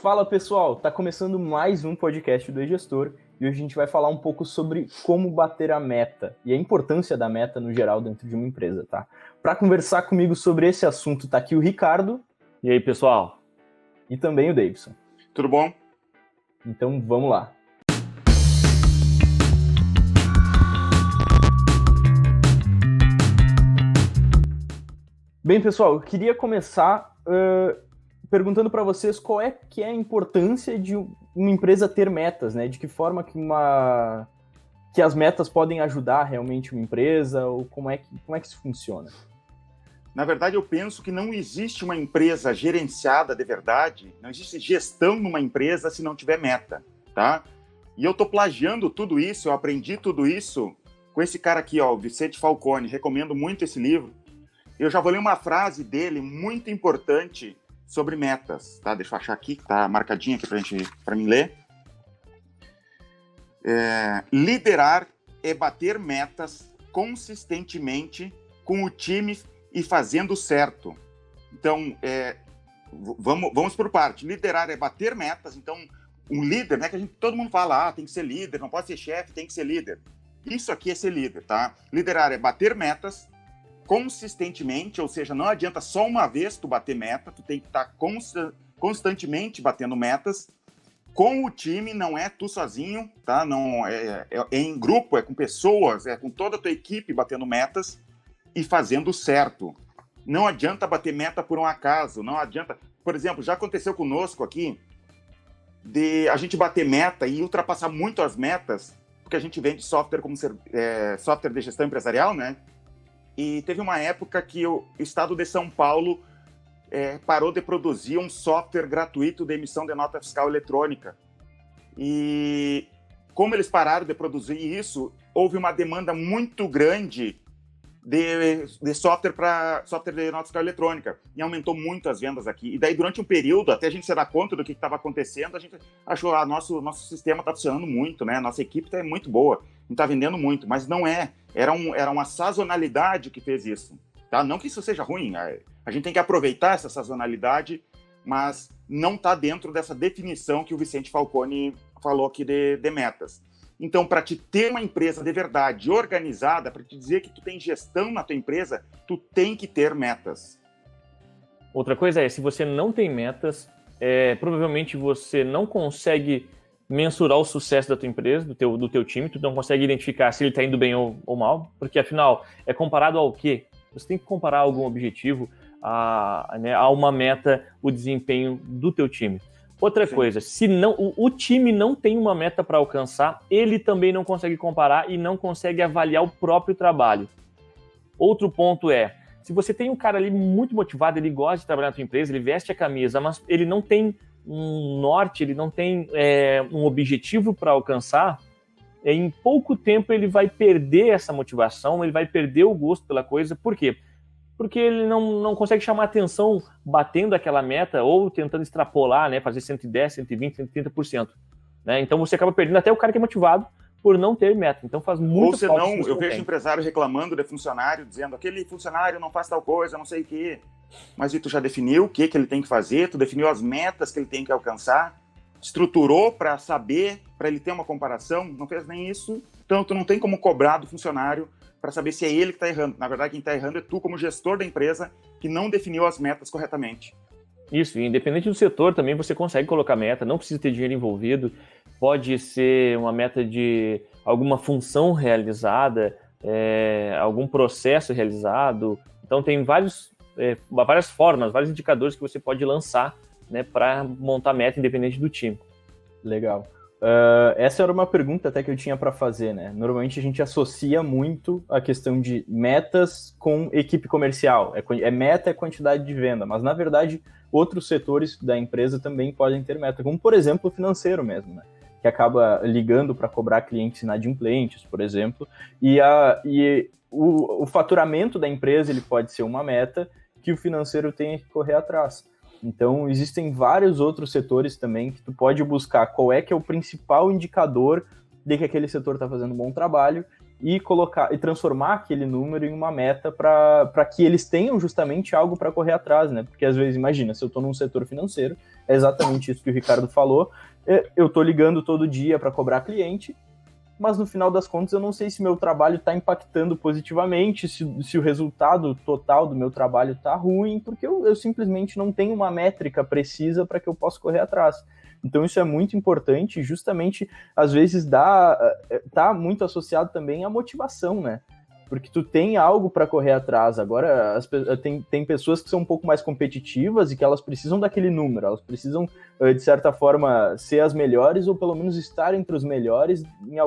Fala pessoal, tá começando mais um podcast do eGestor e hoje a gente vai falar um pouco sobre como bater a meta e a importância da meta no geral dentro de uma empresa, tá? Para conversar comigo sobre esse assunto tá aqui o Ricardo. E aí pessoal? E também o Davidson. Tudo bom? Então vamos lá. Bem pessoal, eu queria começar perguntando para vocês qual é que é a importância de uma empresa ter metas, né? De que forma que as metas podem ajudar realmente uma empresa, ou como é que isso funciona? Na verdade, eu penso que não existe uma empresa gerenciada de verdade, não existe gestão numa empresa se não tiver meta, tá? E eu tô plagiando tudo isso, eu aprendi tudo isso com esse cara aqui, ó, o Vicente Falcone, recomendo muito esse livro. Eu já vou ler uma frase dele muito importante sobre metas, tá? Deixa eu achar aqui, que tá marcadinha aqui para mim ler. Liderar é bater metas consistentemente com o time e fazendo certo. Então, vamos por parte. Liderar é bater metas. Então, um líder, né? Que todo mundo fala, tem que ser líder, não pode ser chefe, tem que ser líder. Isso aqui é ser líder, tá? Liderar é bater metas consistentemente, ou seja, não adianta só uma vez tu bater meta, tu tem que estar constantemente batendo metas com o time, não é tu sozinho, tá? Não é em grupo, é com pessoas, é com toda a tua equipe batendo metas e fazendo certo. Não adianta bater meta por um acaso, não adianta. Por exemplo, já aconteceu conosco aqui de a gente bater meta e ultrapassar muito as metas, porque a gente vende software como software de gestão empresarial, né? E teve uma época que o Estado de São Paulo parou de produzir um software gratuito de emissão de nota fiscal eletrônica. E como eles pararam de produzir isso, houve uma demanda muito grande de software para software de nota fiscal eletrônica. E aumentou muito as vendas aqui. E daí, durante um período, até a gente se dar conta do que estava acontecendo, a gente achou que nosso sistema está funcionando muito, né? Nossa equipe está muito boa, está vendendo muito, mas não é. Era uma sazonalidade que fez isso, tá? Não que isso seja ruim, a gente tem que aproveitar essa sazonalidade, mas não está dentro dessa definição que o Vicente Falcone falou aqui de metas. Então, para te ter uma empresa de verdade organizada, para te dizer que tu tem gestão na tua empresa, tu tem que ter metas. Outra coisa é, se você não tem metas, provavelmente você não consegue mensurar o sucesso da tua empresa, do teu time, tu não consegue identificar se ele está indo bem ou mal, porque afinal, é comparado ao quê? Você tem que comparar algum objetivo a uma meta, o desempenho do teu time. Outra coisa, se não, o time não tem uma meta para alcançar, ele também não consegue comparar e não consegue avaliar o próprio trabalho. Outro ponto se você tem um cara ali muito motivado, ele gosta de trabalhar na tua empresa, ele veste a camisa, mas ele não tem um norte, ele não tem um objetivo para alcançar, em pouco tempo ele vai perder essa motivação, ele vai perder o gosto pela coisa. Por quê? Porque ele não consegue chamar atenção batendo aquela meta ou tentando extrapolar, né, fazer 110, 120, 130%. Né? Então você acaba perdendo até o cara que é motivado por não ter meta. Então faz muito falta. Ou senão, eu vejo empresário reclamando de funcionário, dizendo aquele funcionário não faz tal coisa, não sei o quê. Mas e tu já definiu o que ele tem que fazer, tu definiu as metas que ele tem que alcançar, estruturou para saber, para ele ter uma comparação, não fez nem isso. Então tu não tem como cobrar do funcionário para saber se é ele que está errando. Na verdade, quem está errando é tu, como gestor da empresa, que não definiu as metas corretamente. Isso, e independente do setor também você consegue colocar meta, não precisa ter dinheiro envolvido, pode ser uma meta de alguma função realizada, algum processo realizado. Então tem várias formas, vários indicadores que você pode lançar, né, para montar meta independente do time. Legal. Essa era uma pergunta até que eu tinha para fazer, né? Normalmente a gente associa muito a questão de metas com equipe comercial. Meta é quantidade de venda, mas na verdade outros setores da empresa também podem ter meta, como por exemplo o financeiro mesmo, né? Que acaba ligando para cobrar clientes inadimplentes, por exemplo, e o faturamento da empresa ele pode ser uma meta que o financeiro tem que correr atrás. Então, existem vários outros setores também que tu pode buscar qual é que é o principal indicador de que aquele setor está fazendo um bom trabalho e transformar aquele número em uma meta para que eles tenham justamente algo para correr atrás, né? Porque às vezes, imagina, se eu estou num setor financeiro, é exatamente isso que o Ricardo falou. Eu tô ligando todo dia para cobrar cliente, mas no final das contas eu não sei se meu trabalho está impactando positivamente, se o resultado total do meu trabalho está ruim, porque eu simplesmente não tenho uma métrica precisa para que eu possa correr atrás. Então isso é muito importante, justamente, às vezes tá muito associado também à motivação, né? Porque tu tem algo para correr atrás. Agora, tem pessoas que são um pouco mais competitivas e que elas precisam daquele número, elas precisam, de certa forma, ser as melhores ou pelo menos estar entre os melhores em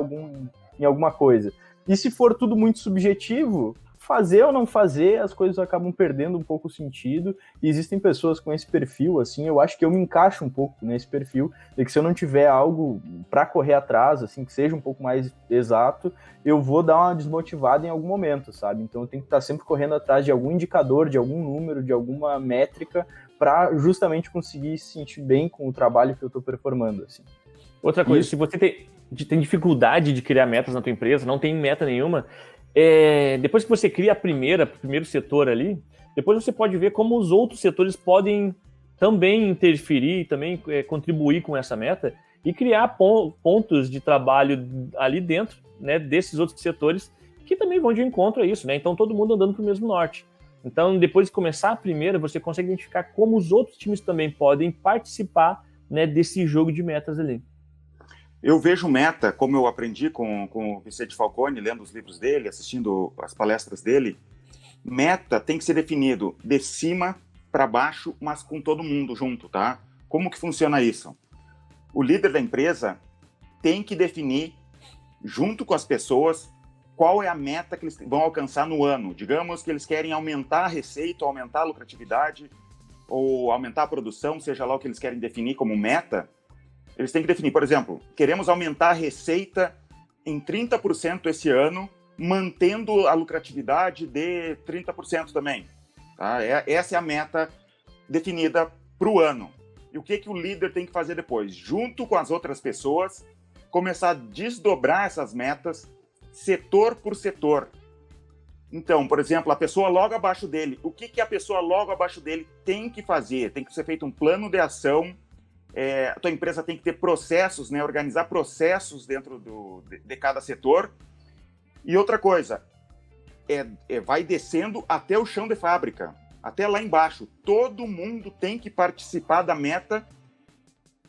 alguma coisa. E se for tudo muito subjetivo, fazer ou não fazer, as coisas acabam perdendo um pouco o sentido. E existem pessoas com esse perfil, assim, eu acho que eu me encaixo um pouco nesse perfil, de que se eu não tiver algo para correr atrás, assim, que seja um pouco mais exato, eu vou dar uma desmotivada em algum momento, sabe? Então eu tenho que estar sempre correndo atrás de algum indicador, de algum número, de alguma métrica, para justamente conseguir se sentir bem com o trabalho que eu estou performando, assim. Outra coisa, se você tem dificuldade de criar metas na tua empresa, não tem meta nenhuma, depois que você cria o primeiro setor ali, depois você pode ver como os outros setores podem também interferir, também contribuir com essa meta e criar pontos de trabalho ali dentro, né, desses outros setores que também vão de encontro a isso, né? Então todo mundo andando para o mesmo norte. Então depois de começar a primeira, você consegue identificar como os outros times também podem participar, né, desse jogo de metas ali. Eu vejo meta, como eu aprendi com o Vicente Falcone, lendo os livros dele, assistindo as palestras dele, meta tem que ser definido de cima para baixo, mas com todo mundo junto, tá? Como que funciona isso? O líder da empresa tem que definir, junto com as pessoas, qual é a meta que eles vão alcançar no ano. Digamos que eles querem aumentar a receita, aumentar a lucratividade, ou aumentar a produção, seja lá o que eles querem definir como meta. Eles têm que definir, por exemplo, queremos aumentar a receita em 30% esse ano, mantendo a lucratividade de 30% também. Tá? Essa é a meta definida para o ano. E o que o líder tem que fazer depois? Junto com as outras pessoas, começar a desdobrar essas metas setor por setor. Então, por exemplo, a pessoa logo abaixo dele, o que a pessoa logo abaixo dele tem que fazer? Tem que ser feito um plano de ação. A tua empresa tem que ter processos, né? Organizar processos dentro de cada setor. E outra coisa, vai descendo até o chão de fábrica, até lá embaixo. Todo mundo tem que participar da meta.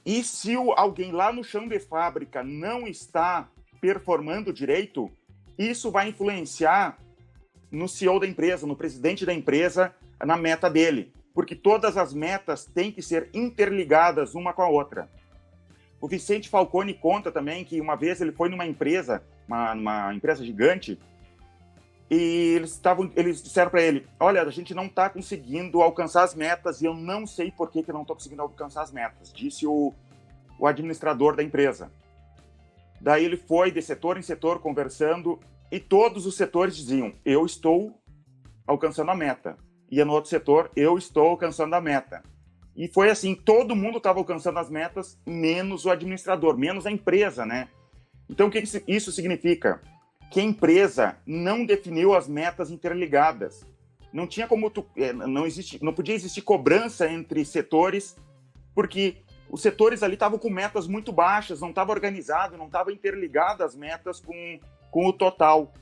E se alguém lá no chão de fábrica não está performando direito, isso vai influenciar no CEO da empresa, no presidente da empresa, na meta dele. Porque todas as metas têm que ser interligadas uma com a outra. O Vicente Falcone conta também que uma vez ele foi numa empresa, uma empresa gigante, e eles disseram para ele, olha, a gente não está conseguindo alcançar as metas e eu não sei por que não estou conseguindo alcançar as metas, disse o administrador da empresa. Daí ele foi de setor em setor conversando e todos os setores diziam, eu estou alcançando a meta. E no outro setor, eu estou alcançando a meta. E foi assim, todo mundo estava alcançando as metas, menos o administrador, menos a empresa, né? Então, o que isso significa? Que a empresa não definiu as metas interligadas. Não tinha como não podia existir cobrança entre setores, porque os setores ali estavam com metas muito baixas, não estava organizado, não estava interligado as metas com o total.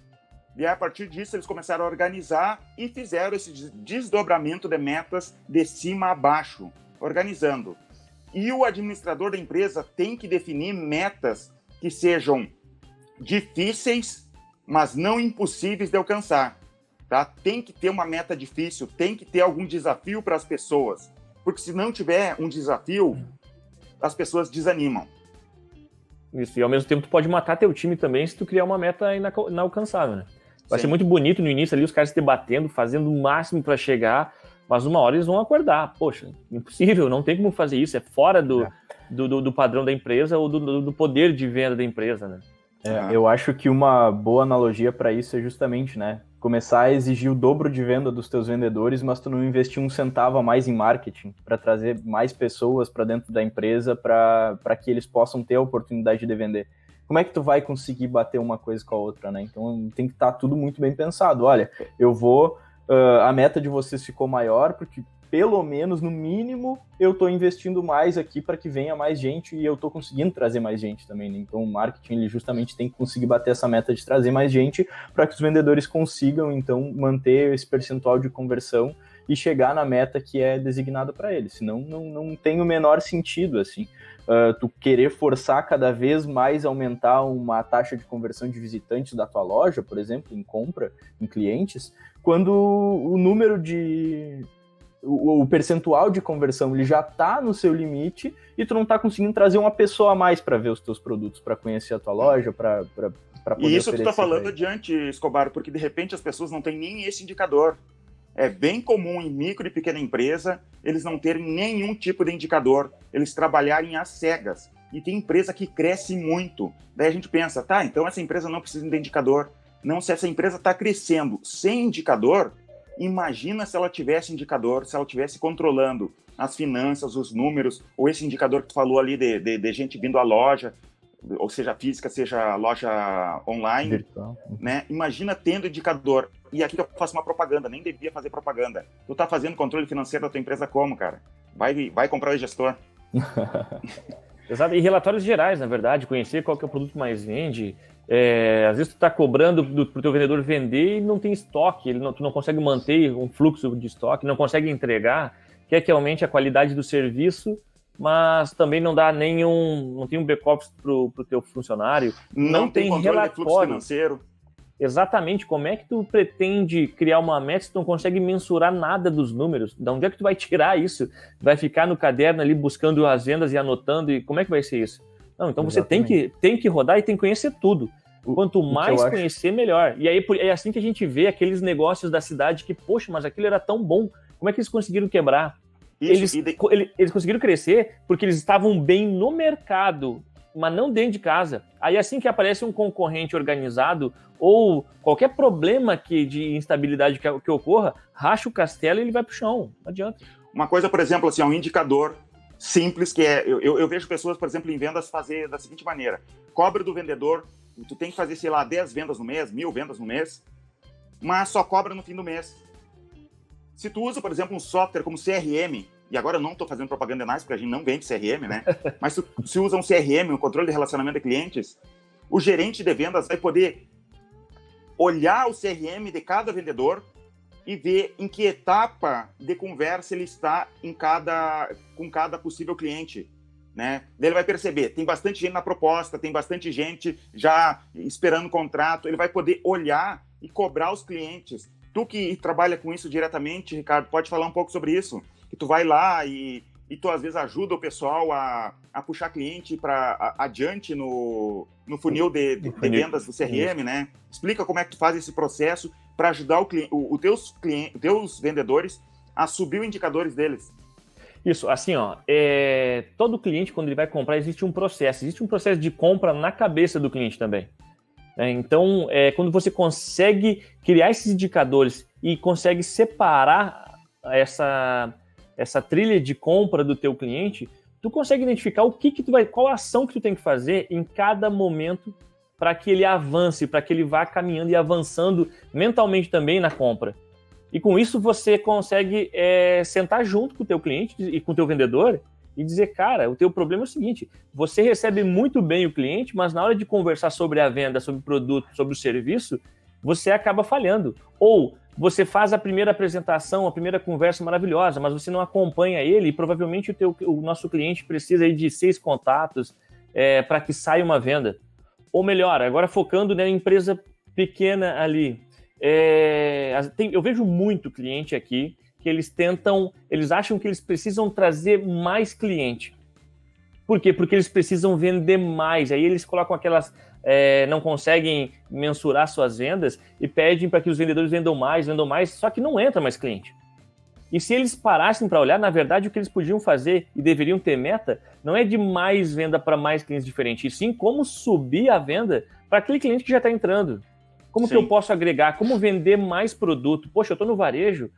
E aí, a partir disso, eles começaram a organizar e fizeram esse desdobramento de metas de cima a baixo, organizando. E o administrador da empresa tem que definir metas que sejam difíceis, mas não impossíveis de alcançar. Tá? Tem que ter uma meta difícil, tem que ter algum desafio para as pessoas. Porque se não tiver um desafio, as pessoas desanimam. Isso, e ao mesmo tempo tu pode matar teu time também se tu criar uma meta inalcançável, né? Vai ser muito bonito no início ali, os caras se debatendo, fazendo o máximo para chegar, mas uma hora eles vão acordar. Poxa, impossível, não tem como fazer isso, é fora do padrão da empresa ou do poder de venda da empresa, né? Eu acho que uma boa analogia para isso é justamente, né, começar a exigir o dobro de venda dos teus vendedores, mas tu não investir um centavo a mais em marketing para trazer mais pessoas para dentro da empresa para que eles possam ter a oportunidade de vender. Como é que tu vai conseguir bater uma coisa com a outra, né? Então tem que estar tudo muito bem pensado. Olha, a meta de vocês ficou maior porque pelo menos, no mínimo, eu estou investindo mais aqui para que venha mais gente e eu estou conseguindo trazer mais gente também, né? Então o marketing ele justamente tem que conseguir bater essa meta de trazer mais gente para que os vendedores consigam, então, manter esse percentual de conversão e chegar na meta que é designada para eles. Senão não tem o menor sentido, assim. Tu querer forçar cada vez mais aumentar uma taxa de conversão de visitantes da tua loja, por exemplo, em compra, em clientes, quando o número de... o percentual de conversão ele já está no seu limite e tu não está conseguindo trazer uma pessoa a mais para ver os teus produtos, para conhecer a tua loja, para poder E isso tu está falando pra adiante, Escobar, porque de repente as pessoas não têm nem esse indicador. É bem comum em micro e pequena empresa eles não terem nenhum tipo de indicador, eles trabalharem às cegas. E tem empresa que cresce muito. Daí a gente pensa, tá, então essa empresa não precisa de indicador. Não, se essa empresa está crescendo sem indicador, imagina se ela tivesse indicador, se ela estivesse controlando as finanças, os números, ou esse indicador que tu falou ali de gente vindo à loja, ou seja física, seja loja online, virtual, né? Imagina tendo indicador. E aqui eu faço uma propaganda, nem devia fazer propaganda. Tu tá fazendo controle financeiro da tua empresa como, cara? Vai comprar o gestor. Exato, e relatórios gerais, na verdade, conhecer qual que é o produto que mais vende. Às vezes tu tá cobrando pro teu vendedor vender e não tem estoque, tu não consegue manter um fluxo de estoque, não consegue entregar, quer que aumente a qualidade do serviço, mas também não dá não tem um back-office pro teu funcionário, não tem controle relatório. de fluxo financeiro. Exatamente, como é que tu pretende criar uma meta se tu não consegue mensurar nada dos números? De onde é que tu vai tirar isso? Vai ficar no caderno ali buscando as vendas e anotando, e como é que vai ser isso? Não, então Exatamente. Você tem que rodar e tem que conhecer tudo. Quanto mais conhecer, melhor. E aí é assim que a gente vê aqueles negócios da cidade que, poxa, mas aquilo era tão bom, como é que eles conseguiram quebrar? Eles conseguiram crescer porque eles estavam bem no mercado, mas não dentro de casa. Aí assim que aparece um concorrente organizado ou qualquer problema de instabilidade que ocorra, racha o castelo e ele vai pro chão. Não adianta. Uma coisa, por exemplo, assim, um indicador simples que é... Eu vejo pessoas, por exemplo, em vendas fazer da seguinte maneira. Cobra do vendedor, tu tem que fazer, sei lá, 10 vendas no mês, 1000 vendas no mês, mas só cobra no fim do mês. Se tu usa, por exemplo, um software como CRM, e agora eu não estou fazendo propaganda mais, porque a gente não vende CRM, né? Mas se usa um CRM, um controle de relacionamento de clientes, o gerente de vendas vai poder olhar o CRM de cada vendedor e ver em que etapa de conversa ele está com cada possível cliente, né? Daí ele vai perceber, tem bastante gente na proposta, tem bastante gente já esperando contrato, ele vai poder olhar e cobrar os clientes. Tu que trabalha com isso diretamente, Ricardo, pode falar um pouco sobre isso? Que tu vai lá e tu às vezes ajuda o pessoal a puxar cliente para adiante no funil de vendas do CRM, né? Explica como é que tu faz esse processo para ajudar os teus vendedores a subir os indicadores deles. Isso, assim, todo cliente, quando ele vai comprar, existe um processo de compra na cabeça do cliente também. Então, quando você consegue criar esses indicadores e consegue separar essa trilha de compra do teu cliente, tu consegue identificar qual a ação que tu tem que fazer em cada momento para que ele avance, para que ele vá caminhando e avançando mentalmente também na compra. E com isso você consegue sentar junto com o teu cliente e com o teu vendedor e dizer, cara, o teu problema é o seguinte, você recebe muito bem o cliente, mas na hora de conversar sobre a venda, sobre o produto, sobre o serviço, você acaba falhando. Ou você faz a primeira apresentação, a primeira conversa maravilhosa, mas você não acompanha ele e provavelmente o nosso cliente precisa aí de 6 contatos para que saia uma venda. Ou melhor, agora focando na empresa pequena ali. Eu vejo muito cliente aqui que eles acham que eles precisam trazer mais cliente. Por quê? Porque eles precisam vender mais. Aí eles colocam aquelas... não conseguem mensurar suas vendas e pedem para que os vendedores vendam mais, só que não entra mais cliente. E se eles parassem para olhar, na verdade, o que eles podiam fazer e deveriam ter meta, não é de mais venda para mais clientes diferentes, e sim como subir a venda para aquele cliente que já está entrando. Como Sim. que eu posso agregar? Como vender mais produto? Poxa, eu estou no varejo.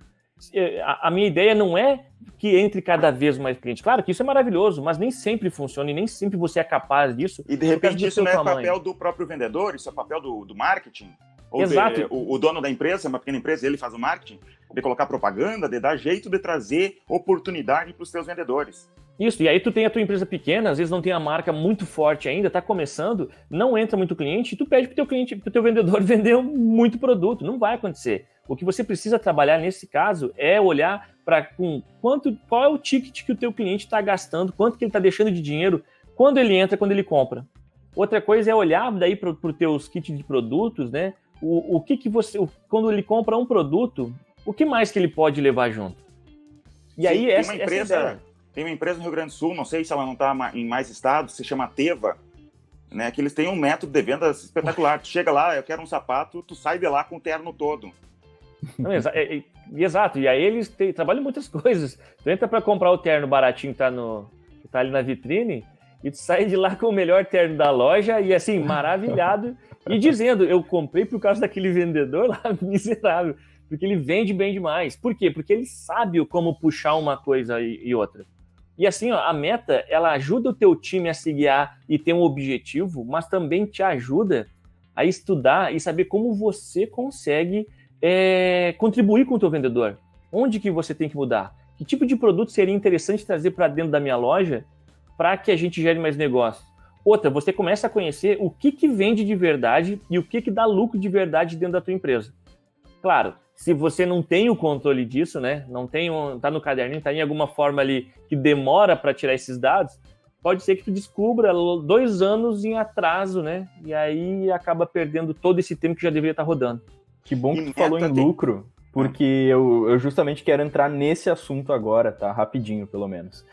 A minha ideia não é que entre cada vez mais cliente. Claro que isso é maravilhoso, mas nem sempre funciona e nem sempre você é capaz disso. E de repente isso não é papel do próprio vendedor, isso é papel do marketing. Ou Exato. o dono da empresa, uma pequena empresa, ele faz o marketing, de colocar propaganda, de dar jeito de trazer oportunidade para os seus vendedores. Isso, e aí tu tem a tua empresa pequena, às vezes não tem a marca muito forte ainda, tá começando, não entra muito cliente, e tu pede pro teu vendedor vender muito produto. Não vai acontecer. O que você precisa trabalhar nesse caso é olhar para qual é o ticket que o teu cliente está gastando, quanto que ele está deixando de dinheiro, quando ele entra, quando ele compra. Outra coisa é olhar daí para os teus kits de produtos, né? O que você, quando ele compra um produto, o que mais que ele pode levar junto? E aí tem uma empresa no Rio Grande do Sul, não sei se ela não está em mais estados, se chama Teva, né? Que eles têm um método de vendas espetacular. Tu chega lá, eu quero um sapato, tu sai de lá com o terno todo. Não, exato, e aí eles trabalham muitas coisas. Tu entra para comprar o terno baratinho que tá ali na vitrine, e tu sai de lá com o melhor terno da loja, e assim, maravilhado, e dizendo, eu comprei por causa daquele vendedor lá, miserável, porque ele vende bem demais. Por quê? Porque ele sabe como puxar uma coisa e outra. E assim, ó, a meta, ela ajuda o teu time a se guiar e ter um objetivo, mas também te ajuda a estudar e saber como você consegue contribuir com o teu vendedor. Onde que você tem que mudar? Que tipo de produto seria interessante trazer para dentro da minha loja para que a gente gere mais negócio? Outra, você começa a conhecer o que vende de verdade e o que dá lucro de verdade dentro da tua empresa. Claro, se você não tem o controle disso, né? Não tem tá no caderninho, tá em alguma forma ali que demora para tirar esses dados, pode ser que tu descubra 2 anos em atraso, né? E aí acaba perdendo todo esse tempo que já deveria estar rodando. Que bom que tu falou em lucro, porque eu justamente quero entrar nesse assunto agora, tá? Rapidinho, pelo menos.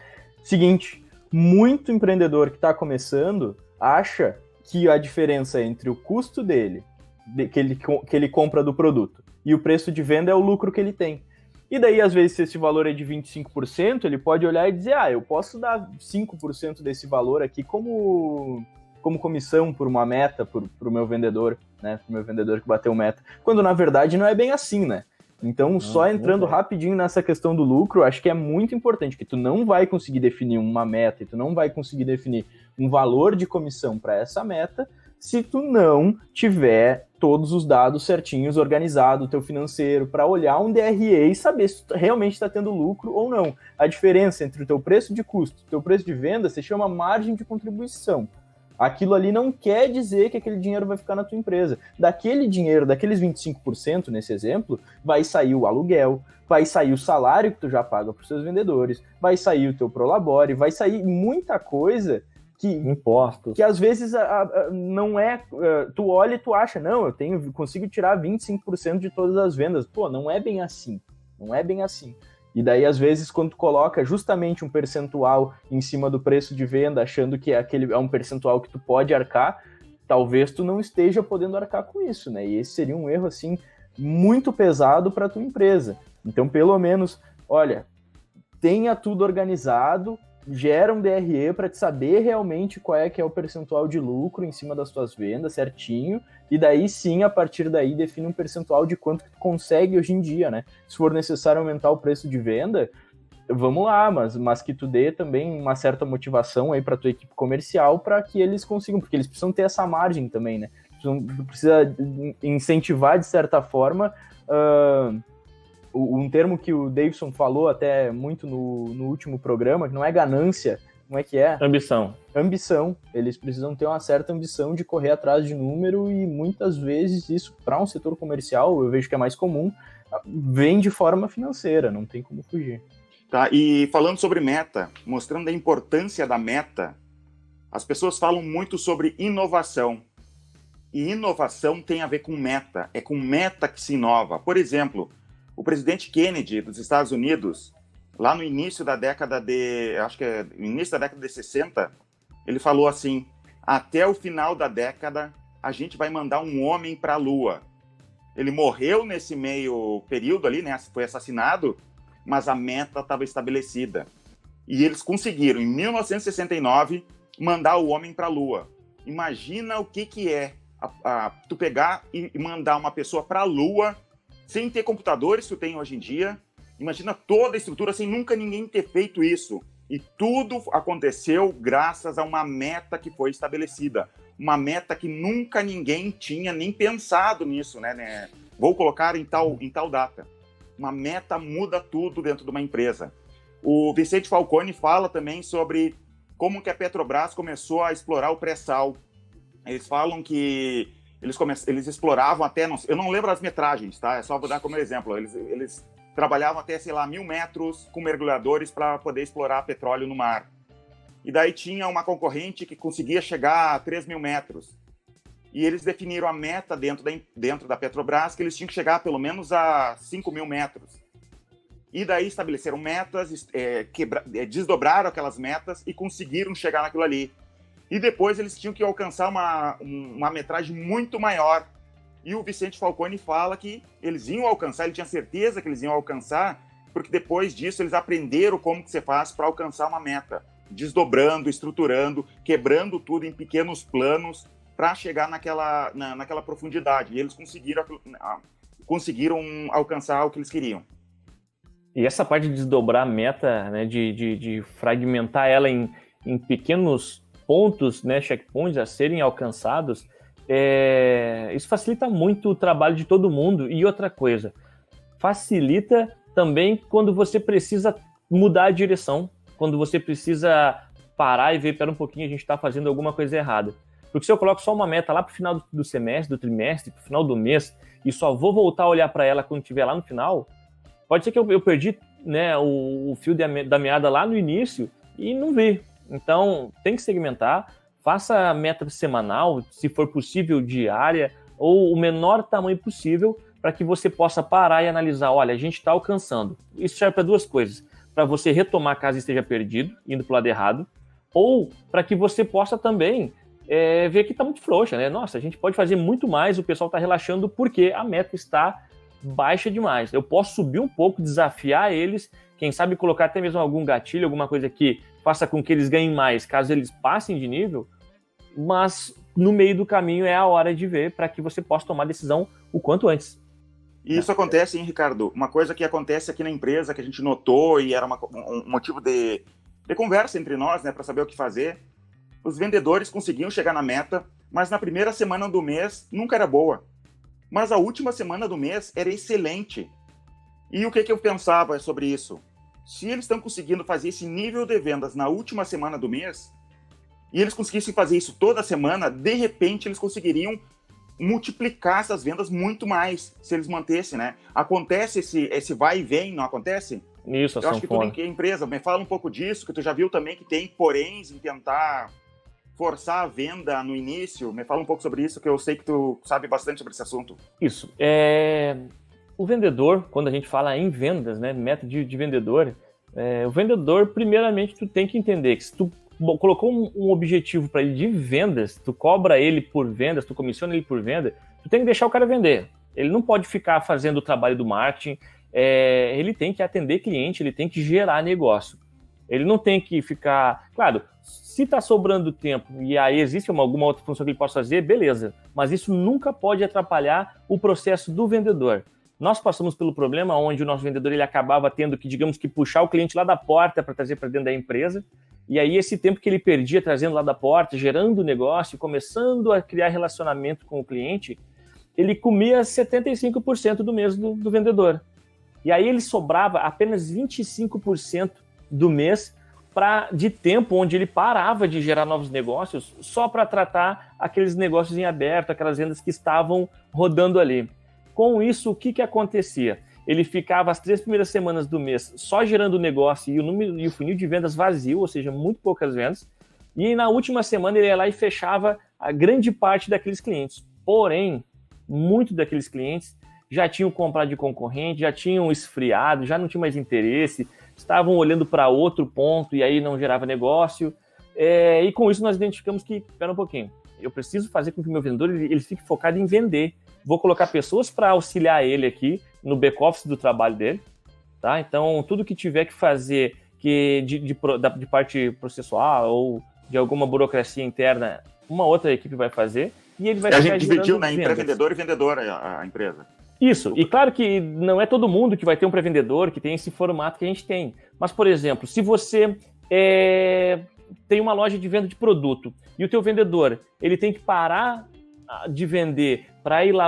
Seguinte, muito empreendedor que está começando acha que a diferença entre o custo dele, que ele compra do produto, e o preço de venda é o lucro que ele tem. E daí, às vezes, se esse valor é de 25%, ele pode olhar e dizer, eu posso dar 5% desse valor aqui como comissão por uma meta, para o meu vendedor, né? Para o meu vendedor que bateu meta. Quando, na verdade, não é bem assim, né? Então, só entrando rapidinho nessa questão do lucro, acho que é muito importante, que tu não vai conseguir definir uma meta e tu não vai conseguir definir um valor de comissão para essa meta se tu não tiver todos os dados certinhos, organizado, o teu financeiro, para olhar um DRE e saber se tu realmente está tendo lucro ou não. A diferença entre o teu preço de custo e o teu preço de venda se chama margem de contribuição. Aquilo ali não quer dizer que aquele dinheiro vai ficar na tua empresa. Daquele dinheiro, daqueles 25% nesse exemplo, vai sair o aluguel, vai sair o salário que tu já paga para os seus vendedores, vai sair o teu prolabore, vai sair muita coisa que impostos, que às vezes não é, tu olha e tu acha, não, consigo tirar 25% de todas as vendas. Pô, não é bem assim, não é bem assim. E daí, às vezes, quando tu coloca justamente um percentual em cima do preço de venda, achando que aquele é um percentual que tu pode arcar, talvez tu não esteja podendo arcar com isso, né? E esse seria um erro, assim, muito pesado para a tua empresa. Então, pelo menos, olha, tenha tudo organizado, gera um DRE para te saber realmente qual é que é o percentual de lucro em cima das tuas vendas, certinho, e daí sim, a partir daí, define um percentual de quanto que tu consegue hoje em dia, né? Se for necessário aumentar o preço de venda, vamos lá, mas que tu dê também uma certa motivação aí para tua equipe comercial para que eles consigam, porque eles precisam ter essa margem também, né? Tu precisa incentivar, de certa forma, um termo que o Davidson falou até muito no último programa, que não é ganância, como é que é? Ambição. Eles precisam ter uma certa ambição de correr atrás de número e muitas vezes isso, para um setor comercial, eu vejo que é mais comum, vem de forma financeira, não tem como fugir. Tá, e falando sobre meta, mostrando a importância da meta, as pessoas falam muito sobre inovação. E inovação tem a ver com meta, é com meta que se inova. Por exemplo, o presidente Kennedy dos Estados Unidos, lá no início da década de 60, ele falou assim, até o final da década, a gente vai mandar um homem para a Lua. Ele morreu nesse meio período ali, né? Foi assassinado, mas a meta estava estabelecida. E eles conseguiram, em 1969, mandar o homem para a Lua. Imagina o que é tu pegar e mandar uma pessoa para a Lua sem ter computadores que tu tem hoje em dia. Imagina toda a estrutura sem nunca ninguém ter feito isso. E tudo aconteceu graças a uma meta que foi estabelecida. Uma meta que nunca ninguém tinha nem pensado nisso, né? Vou colocar em tal data. Uma meta muda tudo dentro de uma empresa. O Vicente Falcone fala também sobre como que a Petrobras começou a explorar o pré-sal. Eles falam que eles exploravam até... eu não lembro as metragens, tá? É só vou dar como exemplo. Eles trabalhavam até, 1.000 metros com mergulhadores para poder explorar petróleo no mar. E daí tinha uma concorrente que conseguia chegar a 3.000 metros. E eles definiram a meta dentro da Petrobras que eles tinham que chegar pelo menos a 5.000 metros. E daí estabeleceram metas, desdobraram aquelas metas e conseguiram chegar naquilo ali. E depois eles tinham que alcançar uma metragem muito maior. E o Vicente Falcone fala que eles iam alcançar, ele tinha certeza que eles iam alcançar, porque depois disso eles aprenderam como que você faz para alcançar uma meta. Desdobrando, estruturando, quebrando tudo em pequenos planos para chegar naquela profundidade. E eles conseguiram alcançar o que eles queriam. E essa parte de desdobrar a meta, né, de fragmentar ela em pequenos pontos, né, checkpoints a serem alcançados, isso facilita muito o trabalho de todo mundo. E outra coisa, facilita também quando você precisa mudar a direção, quando você precisa parar e ver, pera um pouquinho, a gente está fazendo alguma coisa errada. Porque se eu coloco só uma meta lá para o final do semestre, do trimestre, para o final do mês, e só vou voltar a olhar para ela quando estiver lá no final, pode ser que eu perdi, né, o fio da meada lá no início e não vi. Então, tem que segmentar, faça a meta semanal, se for possível diária, ou o menor tamanho possível, para que você possa parar e analisar, olha, a gente está alcançando. Isso serve para duas coisas, para você retomar caso esteja perdido, indo para o lado errado, ou para que você possa também ver que está muito frouxa, né? Nossa, a gente pode fazer muito mais, o pessoal está relaxando porque a meta está baixa demais. Eu posso subir um pouco, desafiar eles, quem sabe colocar até mesmo algum gatilho, alguma coisa que faça com que eles ganhem mais, caso eles passem de nível, mas no meio do caminho é a hora de ver para que você possa tomar a decisão o quanto antes. E isso acontece, hein, Ricardo? Uma coisa que acontece aqui na empresa, que a gente notou e era um motivo de conversa entre nós, né, para saber o que fazer. Os vendedores conseguiam chegar na meta, mas na primeira semana do mês nunca era boa. Mas a última semana do mês era excelente. E o que eu pensava sobre isso? Se eles estão conseguindo fazer esse nível de vendas na última semana do mês, e eles conseguissem fazer isso toda semana, de repente eles conseguiriam multiplicar essas vendas muito mais, se eles mantessem, né? Acontece esse vai e vem, não acontece? Isso, eu acho que tudo em empresa, me fala um pouco disso, que tu já viu também que tem poréns em tentar forçar a venda no início. Me fala um pouco sobre isso, que eu sei que tu sabe bastante sobre esse assunto. Isso. O vendedor, quando a gente fala em vendas, né, método de vendedor, o vendedor, primeiramente, tu tem que entender que se tu colocou um objetivo para ele de vendas, tu cobra ele por vendas, tu comissiona ele por venda, tu tem que deixar o cara vender. Ele não pode ficar fazendo o trabalho do marketing, ele tem que atender cliente, ele tem que gerar negócio. Ele não tem que ficar... Claro, se está sobrando tempo e aí existe alguma outra função que ele possa fazer, beleza. Mas isso nunca pode atrapalhar o processo do vendedor. Nós passamos pelo problema onde o nosso vendedor ele acabava tendo que, digamos que, puxar o cliente lá da porta para trazer para dentro da empresa. E aí esse tempo que ele perdia trazendo lá da porta, gerando negócio, começando a criar relacionamento com o cliente, ele comia 75% do mês do vendedor. E aí ele sobrava apenas 25% do mês de tempo onde ele parava de gerar novos negócios só para tratar aqueles negócios em aberto, aquelas vendas que estavam rodando ali. Com isso, o que acontecia? Ele ficava as 3 primeiras semanas do mês só gerando negócio e o funil de vendas vazio, ou seja, muito poucas vendas. E na última semana ele ia lá e fechava a grande parte daqueles clientes. Porém, muitos daqueles clientes já tinham comprado de concorrente, já tinham esfriado, já não tinham mais interesse, estavam olhando para outro ponto e aí não gerava negócio. E com isso nós identificamos que, espera um pouquinho, eu preciso fazer com que o meu vendedor ele fique focado em vender. Vou colocar pessoas para auxiliar ele aqui no back-office do trabalho dele, tá? Então, tudo que tiver que fazer de parte processual ou de alguma burocracia interna, uma outra equipe vai fazer e ele vai ficar gerando vendas. A gente dividiu, né, em pré-vendedor e vendedor a empresa. Isso, e claro que não é todo mundo que vai ter um pré-vendedor que tem esse formato que a gente tem. Mas, por exemplo, se você tem uma loja de venda de produto e o teu vendedor ele tem que parar de vender para ir lá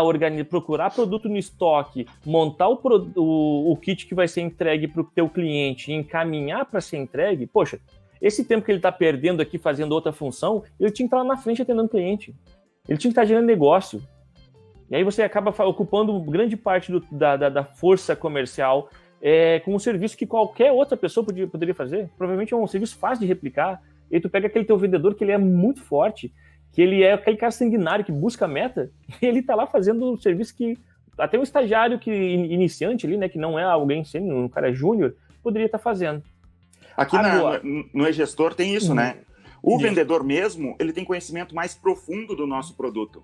procurar produto no estoque, montar o kit que vai ser entregue para o teu cliente e encaminhar para ser entregue, poxa, esse tempo que ele está perdendo aqui fazendo outra função, ele tinha que estar lá na frente atendendo o cliente. Ele tinha que estar gerando negócio. E aí você acaba ocupando grande parte da força comercial com um serviço que qualquer outra pessoa poderia fazer. Provavelmente é um serviço fácil de replicar. E aí tu pega aquele teu vendedor que ele é muito forte, que ele é aquele cara sanguinário que busca meta, e ele está lá fazendo um serviço que até um estagiário iniciante ali, né, que não é alguém sênior, um cara júnior, poderia estar fazendo. Aqui no e-gestor tem isso, né? O vendedor mesmo, ele tem conhecimento mais profundo do nosso produto.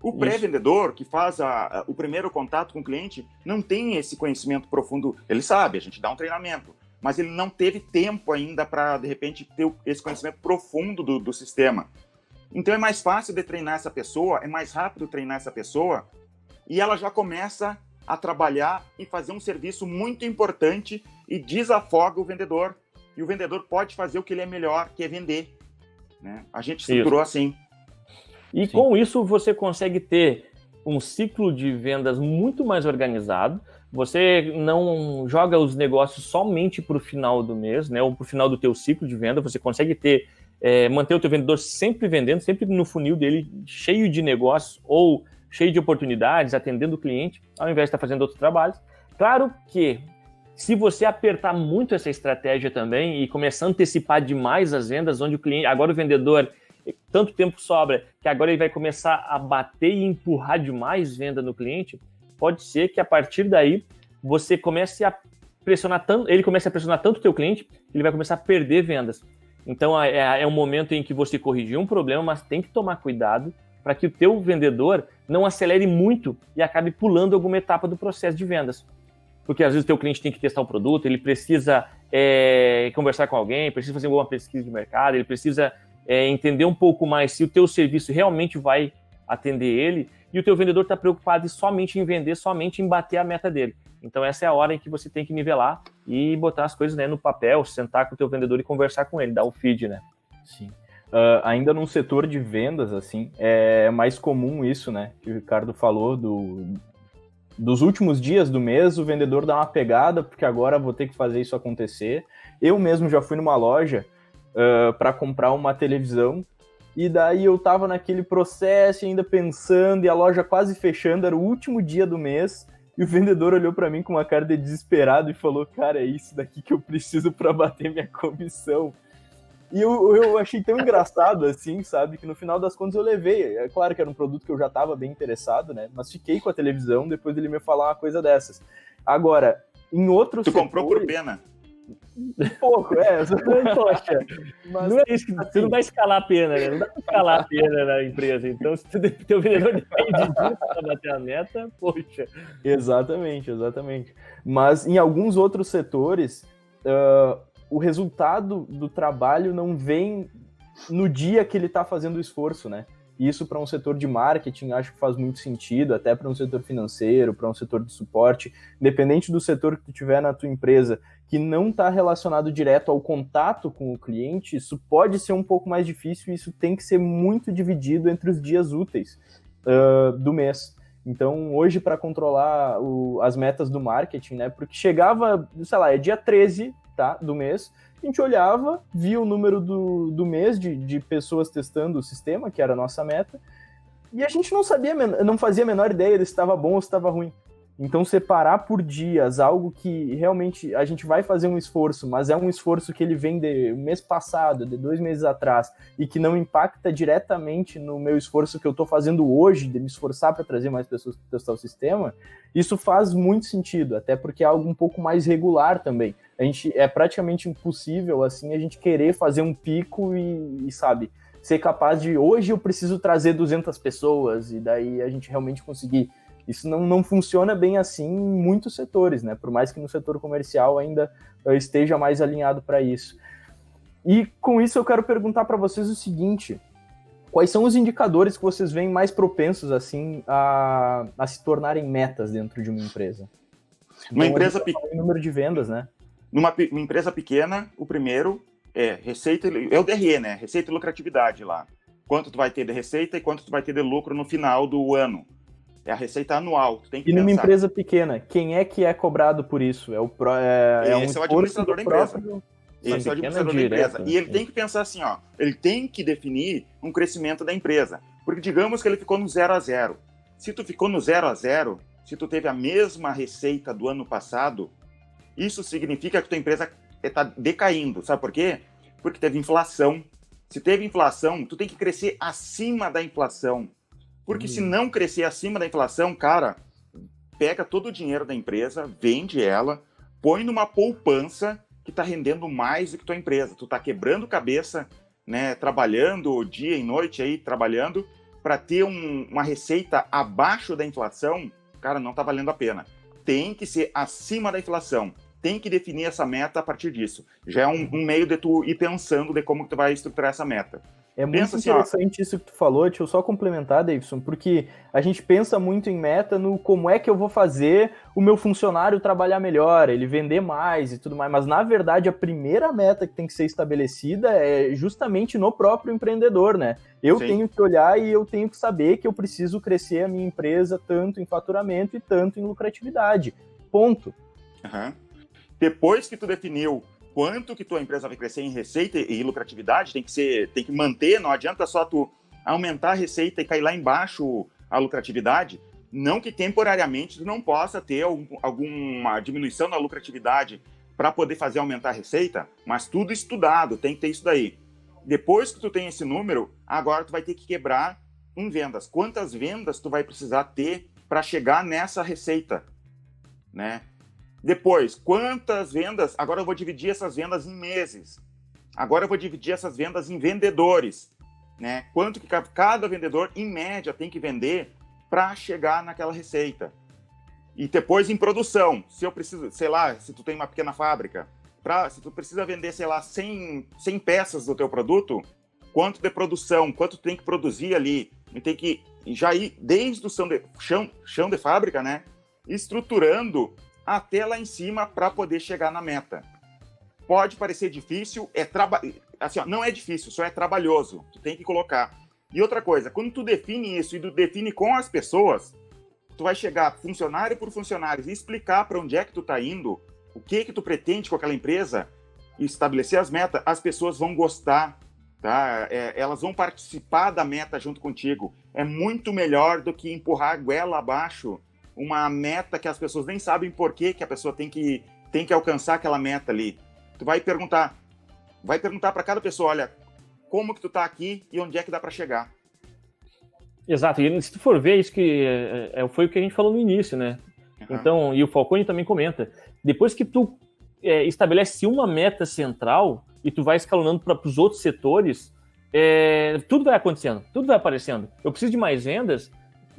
O pré-vendedor, que faz o primeiro contato com o cliente, não tem esse conhecimento profundo. Ele sabe, a gente dá um treinamento, mas ele não teve tempo ainda para, de repente, ter esse conhecimento profundo do sistema. Então é mais fácil de treinar essa pessoa, é mais rápido treinar essa pessoa, e ela já começa a trabalhar e fazer um serviço muito importante e desafoga o vendedor. E o vendedor pode fazer o que ele é melhor, que é vender. Né? A gente estruturou assim. E com isso você consegue ter um ciclo de vendas muito mais organizado. Você não joga os negócios somente para o final do mês, né, ou para o final do teu ciclo de venda. Você consegue manter o teu vendedor sempre vendendo, sempre no funil dele, cheio de negócios ou cheio de oportunidades, atendendo o cliente, ao invés de estar fazendo outros trabalhos. Claro que se você apertar muito essa estratégia também e começar a antecipar demais as vendas, onde o cliente, agora o vendedor, tanto tempo sobra, que agora ele vai começar a bater e empurrar demais venda no cliente, pode ser que a partir daí você comece a pressionar tanto, ele comece a pressionar tanto o teu cliente, que ele vai começar a perder vendas. Então é um momento em que você corrigir um problema, mas tem que tomar cuidado para que o teu vendedor não acelere muito e acabe pulando alguma etapa do processo de vendas. Porque às vezes o teu cliente tem que testar o produto, ele precisa conversar com alguém, precisa fazer alguma pesquisa de mercado, ele precisa entender um pouco mais se o teu serviço realmente vai atender ele, e o teu vendedor está preocupado somente em vender, somente em bater a meta dele. Então essa é a hora em que você tem que nivelar e botar as coisas, né, no papel, sentar com o teu vendedor e conversar com ele, dar o feed, né? Sim. Ainda num setor de vendas, assim, é mais comum isso, né, que o Ricardo falou, dos últimos dias do mês, o vendedor dá uma pegada, porque agora vou ter que fazer isso acontecer. Eu mesmo já fui numa loja para comprar uma televisão, e daí eu tava naquele processo ainda pensando, e a loja quase fechando, era o último dia do mês, e o vendedor olhou para mim com uma cara de desesperado e falou, cara, é isso daqui que eu preciso para bater minha comissão. E eu achei tão engraçado, assim, sabe, que no final das contas eu levei. É claro que era um produto que eu já estava bem interessado, né, mas fiquei com a televisão depois dele me falar uma coisa dessas. Agora, em outros setores... Tu comprou por pena? Um pouco, poxa. Mas, não é isso, você não vai escalar a pena, né? Não dá pra escalar a pena na empresa. Então, se o teu vendedor depende disso para bater a meta, poxa. Exatamente. Mas em alguns outros setores, o resultado do trabalho não vem no dia que ele está fazendo o esforço, né? Isso para um setor de marketing acho que faz muito sentido, até para um setor financeiro, para um setor de suporte, independente do setor que tu tiver na tua empresa, que não está relacionado direto ao contato com o cliente, isso pode ser um pouco mais difícil e isso tem que ser muito dividido entre os dias úteis do mês. Então, hoje, para controlar as metas do marketing, né, porque chegava, sei lá, é dia 13, tá, do mês, a gente olhava, via o número do mês de pessoas testando o sistema, que era a nossa meta, e a gente não fazia a menor ideia de se estava bom ou se estava ruim. Então, separar por dias algo que realmente a gente vai fazer um esforço, mas é um esforço que ele vem de mês passado, de 2 meses atrás, e que não impacta diretamente no meu esforço que eu estou fazendo hoje, de me esforçar para trazer mais pessoas para testar o sistema, isso faz muito sentido, até porque é algo um pouco mais regular também. É praticamente impossível, assim, a gente querer fazer um pico e sabe, ser capaz de, hoje eu preciso trazer 200 pessoas, e daí a gente realmente conseguir. Isso não funciona bem assim em muitos setores, né? Por mais que no setor comercial ainda esteja mais alinhado para isso. E com isso eu quero perguntar para vocês o seguinte: quais são os indicadores que vocês veem mais propensos assim a se tornarem metas dentro de uma empresa? Uma empresa pequena, número de vendas, né? Numa empresa pequena, o primeiro receita, é o DRE, né? Receita e lucratividade lá. Quanto tu vai ter de receita e quanto tu vai ter de lucro no final do ano. É a receita anual. Tu tem que E numa pensar. empresa pequena, quem é que é cobrado por isso? É Esse é o administrador da empresa. Esse é o administrador da empresa. E ele tem que pensar assim, ó, ele tem que definir um crescimento da empresa. Porque digamos que ele ficou no 0 a 0. Se tu ficou no 0 a 0, se tu teve a mesma receita do ano passado, isso significa que tua empresa está decaindo. Sabe por quê? Porque teve inflação. Se teve inflação, tu tem que crescer acima da inflação. Porque se não crescer acima da inflação, cara, pega todo o dinheiro da empresa, vende ela, põe numa poupança que está rendendo mais do que tua empresa. Tu está quebrando cabeça, né, trabalhando dia e noite aí, trabalhando, para ter uma receita abaixo da inflação, cara, não está valendo a pena. Tem que ser acima da inflação. Tem que definir essa meta a partir disso. Já é um meio de tu ir pensando de como que tu vai estruturar essa meta. É muito interessante isso que tu falou, deixa eu só complementar, Davidson, porque a gente pensa muito em meta no como é que eu vou fazer o meu funcionário trabalhar melhor, ele vender mais e tudo mais, mas na verdade a primeira meta que tem que ser estabelecida é justamente no próprio empreendedor, né? Eu tenho que olhar e eu tenho que saber que eu preciso crescer a minha empresa tanto em faturamento e tanto em lucratividade. Ponto. Uhum. Depois que tu definiu quanto que tua empresa vai crescer em receita e lucratividade, tem que manter, não adianta só tu aumentar a receita e cair lá embaixo a lucratividade, não que temporariamente tu não possa ter alguma diminuição na lucratividade para poder fazer aumentar a receita, mas tudo estudado, tem que ter isso daí. Depois que tu tem esse número, agora tu vai ter que quebrar em vendas. Quantas vendas tu vai precisar ter para chegar nessa receita, né? Depois, quantas vendas? Agora eu vou dividir essas vendas em meses. Agora eu vou dividir essas vendas em vendedores, né? Quanto que cada vendedor, em média, tem que vender para chegar naquela receita. E depois em produção. Se eu preciso, sei lá, se tu tem uma pequena fábrica, se tu precisa vender, sei lá, 100 peças do teu produto, quanto de produção, quanto tu tem que produzir ali. E tem que já ir desde o chão de fábrica, né? Estruturando até lá em cima para poder chegar na meta. Pode parecer difícil, assim, ó, não é difícil, só é trabalhoso. Tu tem que colocar. E outra coisa, quando tu define isso e tu define com as pessoas, tu vai chegar funcionário por funcionário e explicar para onde é que tu tá indo, o que tu pretende com aquela empresa, e estabelecer as metas, as pessoas vão gostar, tá? Elas vão participar da meta junto contigo. É muito melhor do que empurrar a goela abaixo uma meta que as pessoas nem sabem por que a pessoa tem que alcançar aquela meta ali. Tu vai perguntar para cada pessoa, olha, como que tu tá aqui e onde é que dá para chegar. Exato, e se tu for ver, isso que foi o que a gente falou no início, né? Uhum. Então, e o Falcone também comenta, depois que tu estabelece uma meta central e tu vai escalonando para os outros setores, tudo vai acontecendo, tudo vai aparecendo. Eu preciso de mais vendas,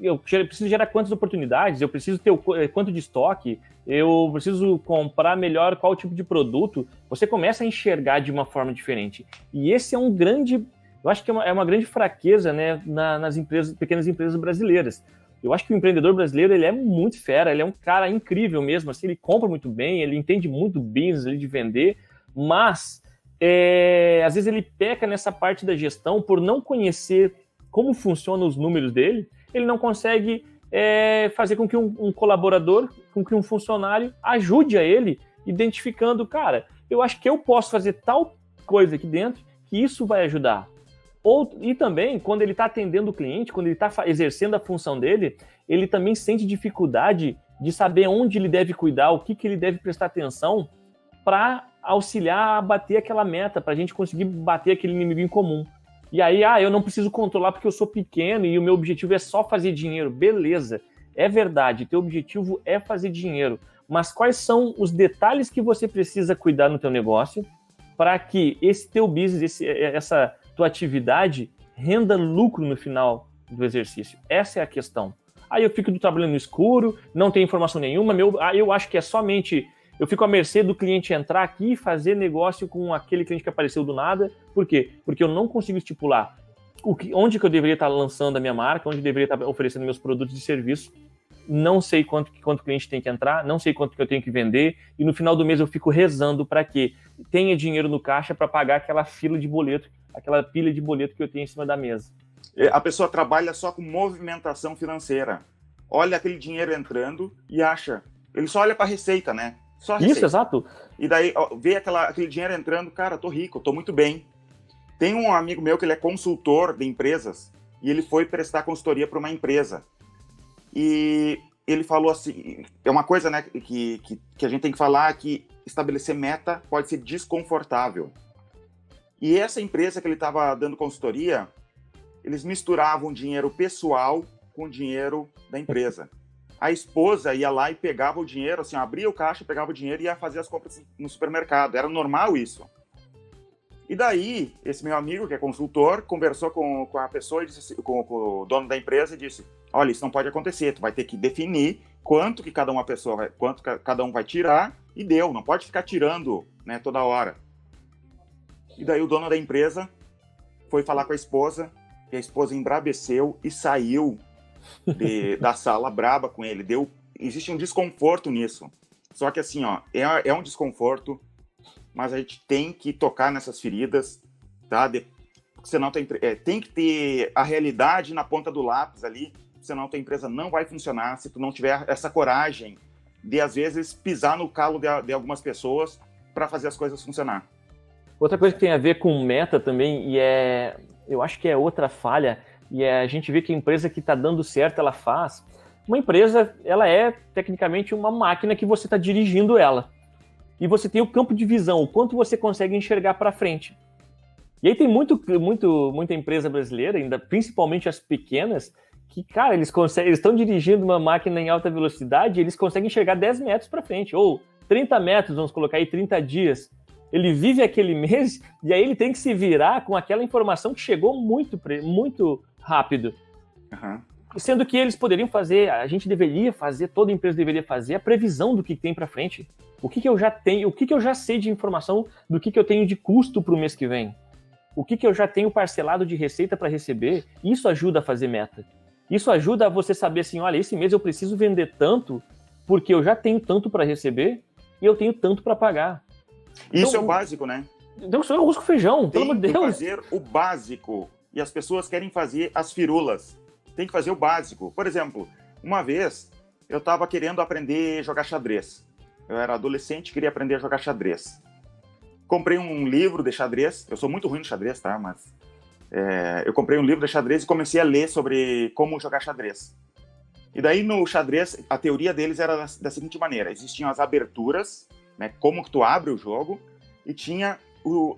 eu preciso gerar quantas oportunidades, eu preciso ter quanto de estoque, eu preciso comprar melhor qual tipo de produto. Você começa a enxergar de uma forma diferente. E esse é eu acho que é uma grande fraqueza, né, nas pequenas empresas brasileiras. Eu acho que o empreendedor brasileiro, ele é muito fera, ele é um cara incrível mesmo, assim, ele compra muito bem, ele entende muito business de vender, mas às vezes ele peca nessa parte da gestão por não conhecer como funcionam os números dele. Ele não consegue fazer com que um colaborador, com que um funcionário ajude a ele, identificando, cara, eu acho que eu posso fazer tal coisa aqui dentro, que isso vai ajudar. E também, quando ele está atendendo o cliente, quando ele está exercendo a função dele, ele também sente dificuldade de saber onde ele deve cuidar, o que ele deve prestar atenção para auxiliar a bater aquela meta, para a gente conseguir bater aquele inimigo em comum. E aí, eu não preciso controlar porque eu sou pequeno e o meu objetivo é só fazer dinheiro. Beleza, é verdade, teu objetivo é fazer dinheiro. Mas quais são os detalhes que você precisa cuidar no teu negócio para que esse teu business, essa tua atividade renda lucro no final do exercício? Essa é a questão. Aí eu fico trabalhando no escuro, não tenho informação nenhuma, eu acho que é somente... Eu fico à mercê do cliente entrar aqui e fazer negócio com aquele cliente que apareceu do nada. Por quê? Porque eu não consigo estipular onde que eu deveria estar lançando a minha marca, onde eu deveria estar oferecendo meus produtos e serviços. não sei quanto o cliente tem que entrar, não sei quanto que eu tenho que vender, e no final do mês eu fico rezando para que tenha dinheiro no caixa para pagar aquela fila de boleto, aquela pilha de boleto que eu tenho em cima da mesa. A pessoa trabalha só com movimentação financeira. Olha aquele dinheiro entrando e acha. Ele só olha para a receita, né? Só a receita. Isso, exato. E daí vê aquele dinheiro entrando, cara, tô rico, tô muito bem. Tem um amigo meu que ele é consultor de empresas e ele foi prestar consultoria para uma empresa. E ele falou assim, é uma coisa, né, que a gente tem que falar, que estabelecer meta pode ser desconfortável. E essa empresa que ele estava dando consultoria, eles misturavam dinheiro pessoal com dinheiro da empresa. A esposa ia lá e pegava o dinheiro, assim, abria o caixa, pegava o dinheiro e ia fazer as compras no supermercado. Era normal isso. E daí, esse meu amigo, que é consultor, conversou com a pessoa, e disse, com o dono da empresa, e disse, olha, isso não pode acontecer, tu vai ter que definir quanto que cada um vai tirar, e deu, não pode ficar tirando, né, toda hora. E daí o dono da empresa foi falar com a esposa, e a esposa embrabeceu e saiu da sala braba com ele. Existe um desconforto nisso. Só que assim, ó, é um desconforto, mas a gente tem que tocar nessas feridas, tá? Senão tem que ter a realidade na ponta do lápis ali, senão a tua empresa não vai funcionar se tu não tiver essa coragem de, às vezes, pisar no calo de algumas pessoas para fazer as coisas funcionar. Outra coisa que tem a ver com meta também, eu acho que é outra falha, e a gente vê que a empresa que está dando certo, ela faz. Uma empresa, ela é tecnicamente uma máquina que você está dirigindo ela. E você tem o campo de visão, o quanto você consegue enxergar para frente. E aí tem muita empresa brasileira, ainda principalmente as pequenas, que, cara, eles estão dirigindo uma máquina em alta velocidade e eles conseguem enxergar 10 metros para frente, ou 30 metros, vamos colocar aí 30 dias. Ele vive aquele mês e aí ele tem que se virar com aquela informação que chegou muito rápido. Uhum. Sendo que eles poderiam fazer, a gente deveria fazer, toda empresa deveria fazer a previsão do que tem para frente. O que eu já tenho, o que eu já sei de informação do que eu tenho de custo para o mês que vem. O que eu já tenho parcelado de receita para receber. Isso ajuda a fazer meta. Isso ajuda a você saber assim, olha, esse mês eu preciso vender tanto porque eu já tenho tanto para receber e eu tenho tanto para pagar. Isso é o básico, né? Então, isso é arroz com feijão, pelo amor de Deus. Tem que fazer o básico. E as pessoas querem fazer as firulas. Tem que fazer o básico. Por exemplo, uma vez eu estava querendo aprender a jogar xadrez. Eu era adolescente e queria aprender a jogar xadrez. Comprei um livro de xadrez. Eu sou muito ruim no xadrez, tá? Mas eu comprei um livro de xadrez e comecei a ler sobre como jogar xadrez. E daí no xadrez, a teoria deles era da seguinte maneira. Existiam as aberturas, né, como que tu abre o jogo, e tinha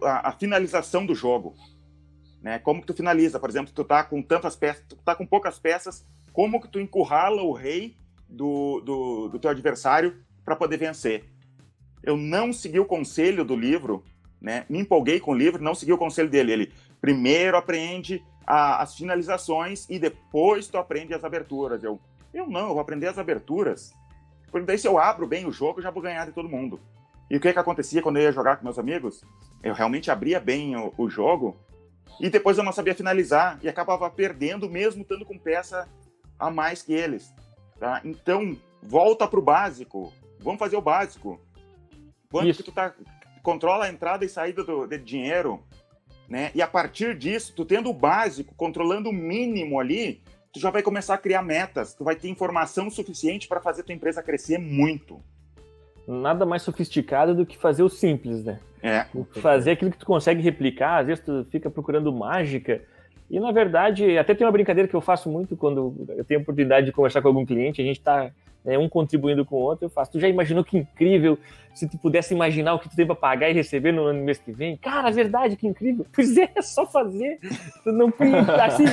a finalização do jogo. Né, como que tu finaliza, por exemplo, tu tá com tantas peças, tu tá com poucas peças, como que tu encurrala o rei do teu adversário para poder vencer. Eu não segui o conselho do livro, né, me empolguei com o livro, não segui o conselho dele. Ele primeiro aprende as finalizações e depois tu aprende as aberturas. Eu vou aprender as aberturas, porque daí se eu abro bem o jogo, eu já vou ganhar de todo mundo. E o que acontecia quando eu ia jogar com meus amigos? Eu realmente abria bem o jogo, e depois eu não sabia finalizar, e acabava perdendo mesmo estando com peça a mais que eles. Tá? Então, volta pro básico. Vamos fazer o básico. Quando que tu controla a entrada e saída de dinheiro, né? E a partir disso, tu tendo o básico, controlando o mínimo ali, tu já vai começar a criar metas, tu vai ter informação suficiente para fazer tua empresa crescer muito. Nada mais sofisticado do que fazer o simples, né? Fazer aquilo que tu consegue replicar, às vezes tu fica procurando mágica, e na verdade, até tem uma brincadeira que eu faço muito quando eu tenho a oportunidade de conversar com algum cliente, a gente tá um contribuindo com o outro, eu faço, tu já imaginou que incrível se tu pudesse imaginar o que tu tem pra pagar e receber no mês que vem? Cara, é verdade, que incrível. Pois é só fazer. Tu não assim,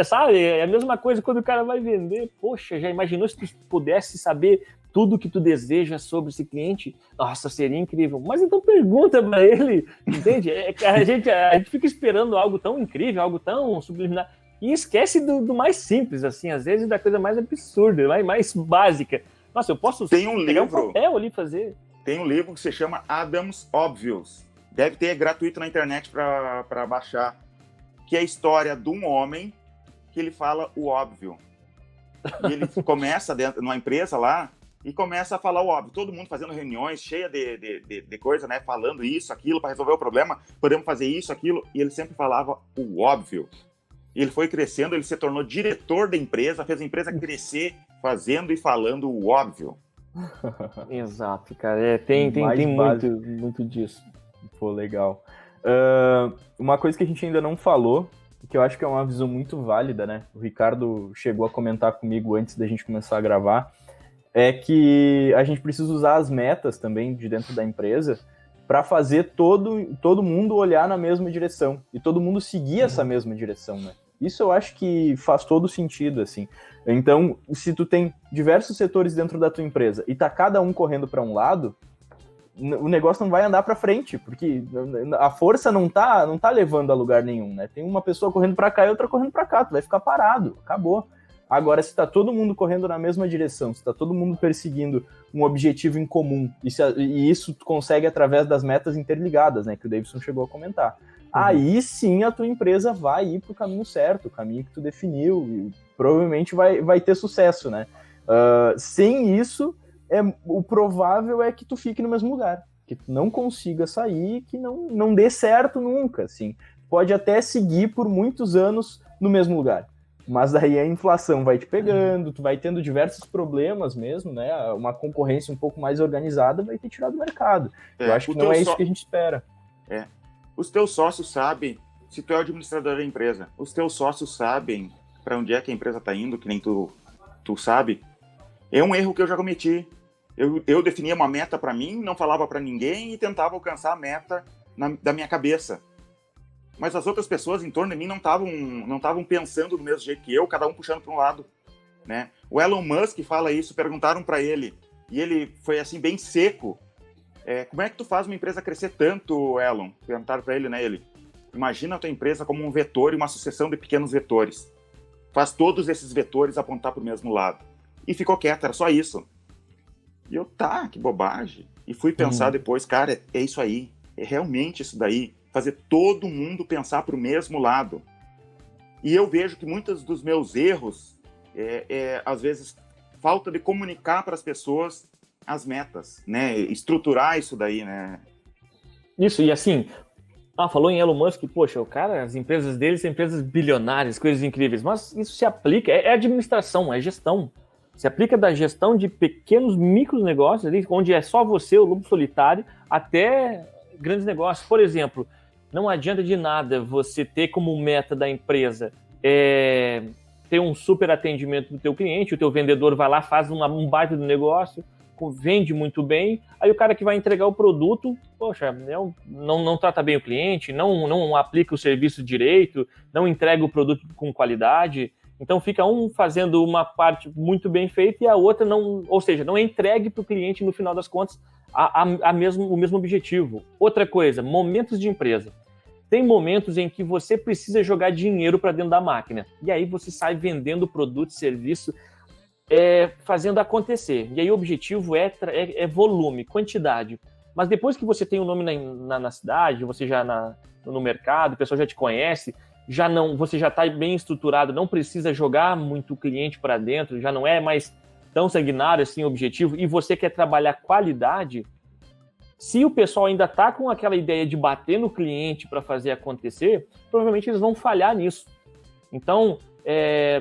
sabe? É a mesma coisa quando o cara vai vender. Poxa, já imaginou se tu pudesse saber tudo que tu deseja sobre esse cliente? Nossa, seria incrível. Mas então pergunta pra ele, entende? A gente fica esperando algo tão incrível, algo tão subliminar, e esquece do mais simples, assim, às vezes da coisa mais absurda, mais básica. Nossa, eu posso pegar um papel ali e fazer. Tem um livro que se chama Adam's Obvious. Deve ter gratuito na internet para baixar. Que é a história de um homem que ele fala o óbvio. E ele começa dentro numa empresa lá e começa a falar o óbvio. Todo mundo fazendo reuniões cheia de coisa, né? Falando isso, aquilo, para resolver o problema. Podemos fazer isso, aquilo. E ele sempre falava o óbvio. E ele foi crescendo, ele se tornou diretor da empresa, fez a empresa crescer fazendo e falando o óbvio. Exato, cara. Tem muito disso. Pô, legal. Uma coisa que a gente ainda não falou, que eu acho que é uma visão muito válida, né? O Ricardo chegou a comentar comigo antes da gente começar a gravar, é que a gente precisa usar as metas também de dentro da empresa para fazer todo mundo olhar na mesma direção e todo mundo seguir essa mesma direção, né? Isso eu acho que faz todo sentido, assim. Então, se tu tem diversos setores dentro da tua empresa e tá cada um correndo para um lado, o negócio não vai andar para frente, porque a força não tá levando a lugar nenhum, né? Tem uma pessoa correndo para cá e outra correndo para cá, tu vai ficar parado, acabou. Agora, se tá todo mundo correndo na mesma direção, se tá todo mundo perseguindo um objetivo em comum, e isso tu consegue através das metas interligadas, né, que o Davidson chegou a comentar, aí sim a tua empresa vai ir pro caminho certo, o caminho que tu definiu, e provavelmente vai ter sucesso, né? Sem isso, o provável é que tu fique no mesmo lugar, que tu não consiga sair, que não dê certo nunca, assim. Pode até seguir por muitos anos no mesmo lugar, mas daí a inflação vai te pegando, tu vai tendo diversos problemas mesmo, né? Uma concorrência um pouco mais organizada vai te tirar do mercado. Eu acho que não é isso que a gente espera. Os teus sócios sabem, se tu é o administrador da empresa, os teus sócios sabem para onde é que a empresa está indo, que nem tu sabe. É um erro que eu já cometi. Eu definia uma meta para mim, não falava para ninguém e tentava alcançar a meta da minha cabeça. Mas as outras pessoas em torno de mim não estavam pensando do mesmo jeito que eu, cada um puxando para um lado, né? O Elon Musk fala isso, perguntaram para ele, e ele foi assim bem seco. Como é que tu faz uma empresa crescer tanto, Elon? Perguntaram para ele, né? Ele, imagina a tua empresa como um vetor e uma sucessão de pequenos vetores. Faz todos esses vetores apontar para o mesmo lado. E ficou quieto, era só isso. E eu, que bobagem. E fui pensar depois, cara, é isso aí. É realmente isso daí. Fazer todo mundo pensar para o mesmo lado. E eu vejo que muitos dos meus erros às vezes, falta de comunicar para as pessoas as metas, né? Estruturar isso daí, né? Isso, e assim, falou em Elon Musk, poxa, o cara, as empresas dele são empresas bilionárias, coisas incríveis, mas isso se aplica, é administração, é gestão. Se aplica da gestão de pequenos micronegócios, ali, onde é só você, o lobo solitário, até grandes negócios. Por exemplo, não adianta de nada você ter como meta da empresa ter um super atendimento do teu cliente, o teu vendedor vai lá, faz um baita do negócio, vende muito bem, aí o cara que vai entregar o produto, poxa, não trata bem o cliente, não aplica o serviço direito, não entrega o produto com qualidade, então fica um fazendo uma parte muito bem feita e a outra não, ou seja, não é entregue para o cliente no final das contas o mesmo objetivo. Outra coisa, momentos de empresa. Tem momentos em que você precisa jogar dinheiro para dentro da máquina. E aí você sai vendendo produto e serviço, fazendo acontecer. E aí o objetivo é volume, quantidade. Mas depois que você tem um nome na cidade, você já no mercado, o pessoal já te conhece, você já está bem estruturado, não precisa jogar muito cliente para dentro, já não é mais tão sanguinário assim o objetivo, e você quer trabalhar qualidade. Se o pessoal ainda está com aquela ideia de bater no cliente para fazer acontecer, provavelmente eles vão falhar nisso. Então,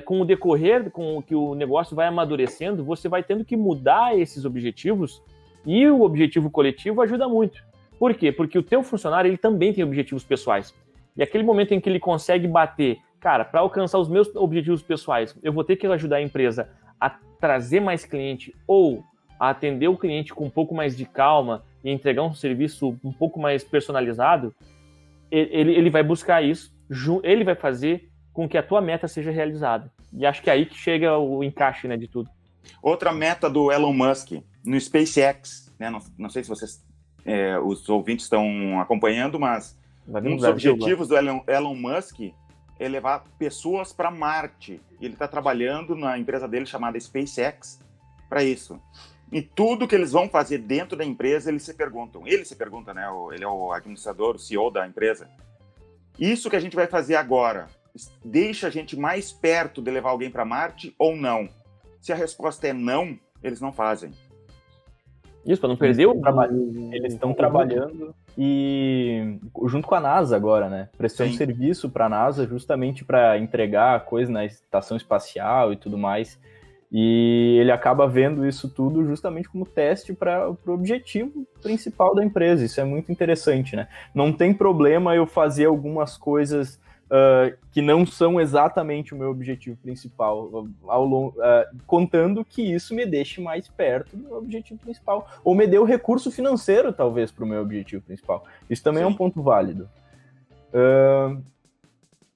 com o decorrer, com que o negócio vai amadurecendo, você vai tendo que mudar esses objetivos e o objetivo coletivo ajuda muito. Por quê? Porque o teu funcionário ele também tem objetivos pessoais. E aquele momento em que ele consegue bater, cara, para alcançar os meus objetivos pessoais, eu vou ter que ajudar a empresa a trazer mais cliente ou a atender o cliente com um pouco mais de calma e entregar um serviço um pouco mais personalizado, ele vai buscar isso, ele vai fazer com que a tua meta seja realizada. E acho que é aí que chega o encaixe, né, de tudo. Outra meta do Elon Musk, no SpaceX, né, não sei se vocês, os ouvintes estão acompanhando, mas um dos objetivos do Elon Musk é levar pessoas para Marte. Ele está trabalhando na empresa dele chamada SpaceX para isso. E tudo que eles vão fazer dentro da empresa, ele se pergunta, né? Ele é o administrador, o CEO da empresa. Isso que a gente vai fazer agora, deixa a gente mais perto de levar alguém para Marte ou não? Se a resposta é não, eles não fazem. Isso, para não perder o trabalho. Eles estão trabalhando e junto com a NASA agora, né? Prestando serviço para a NASA justamente para entregar coisa na estação espacial e tudo mais. E ele acaba vendo isso tudo justamente como teste para o objetivo principal da empresa. Isso é muito interessante, né? Não tem problema eu fazer algumas coisas que não são exatamente o meu objetivo principal, contando que isso me deixe mais perto do meu objetivo principal, ou me dê o recurso financeiro, talvez, para o meu objetivo principal. Isso também é um ponto válido.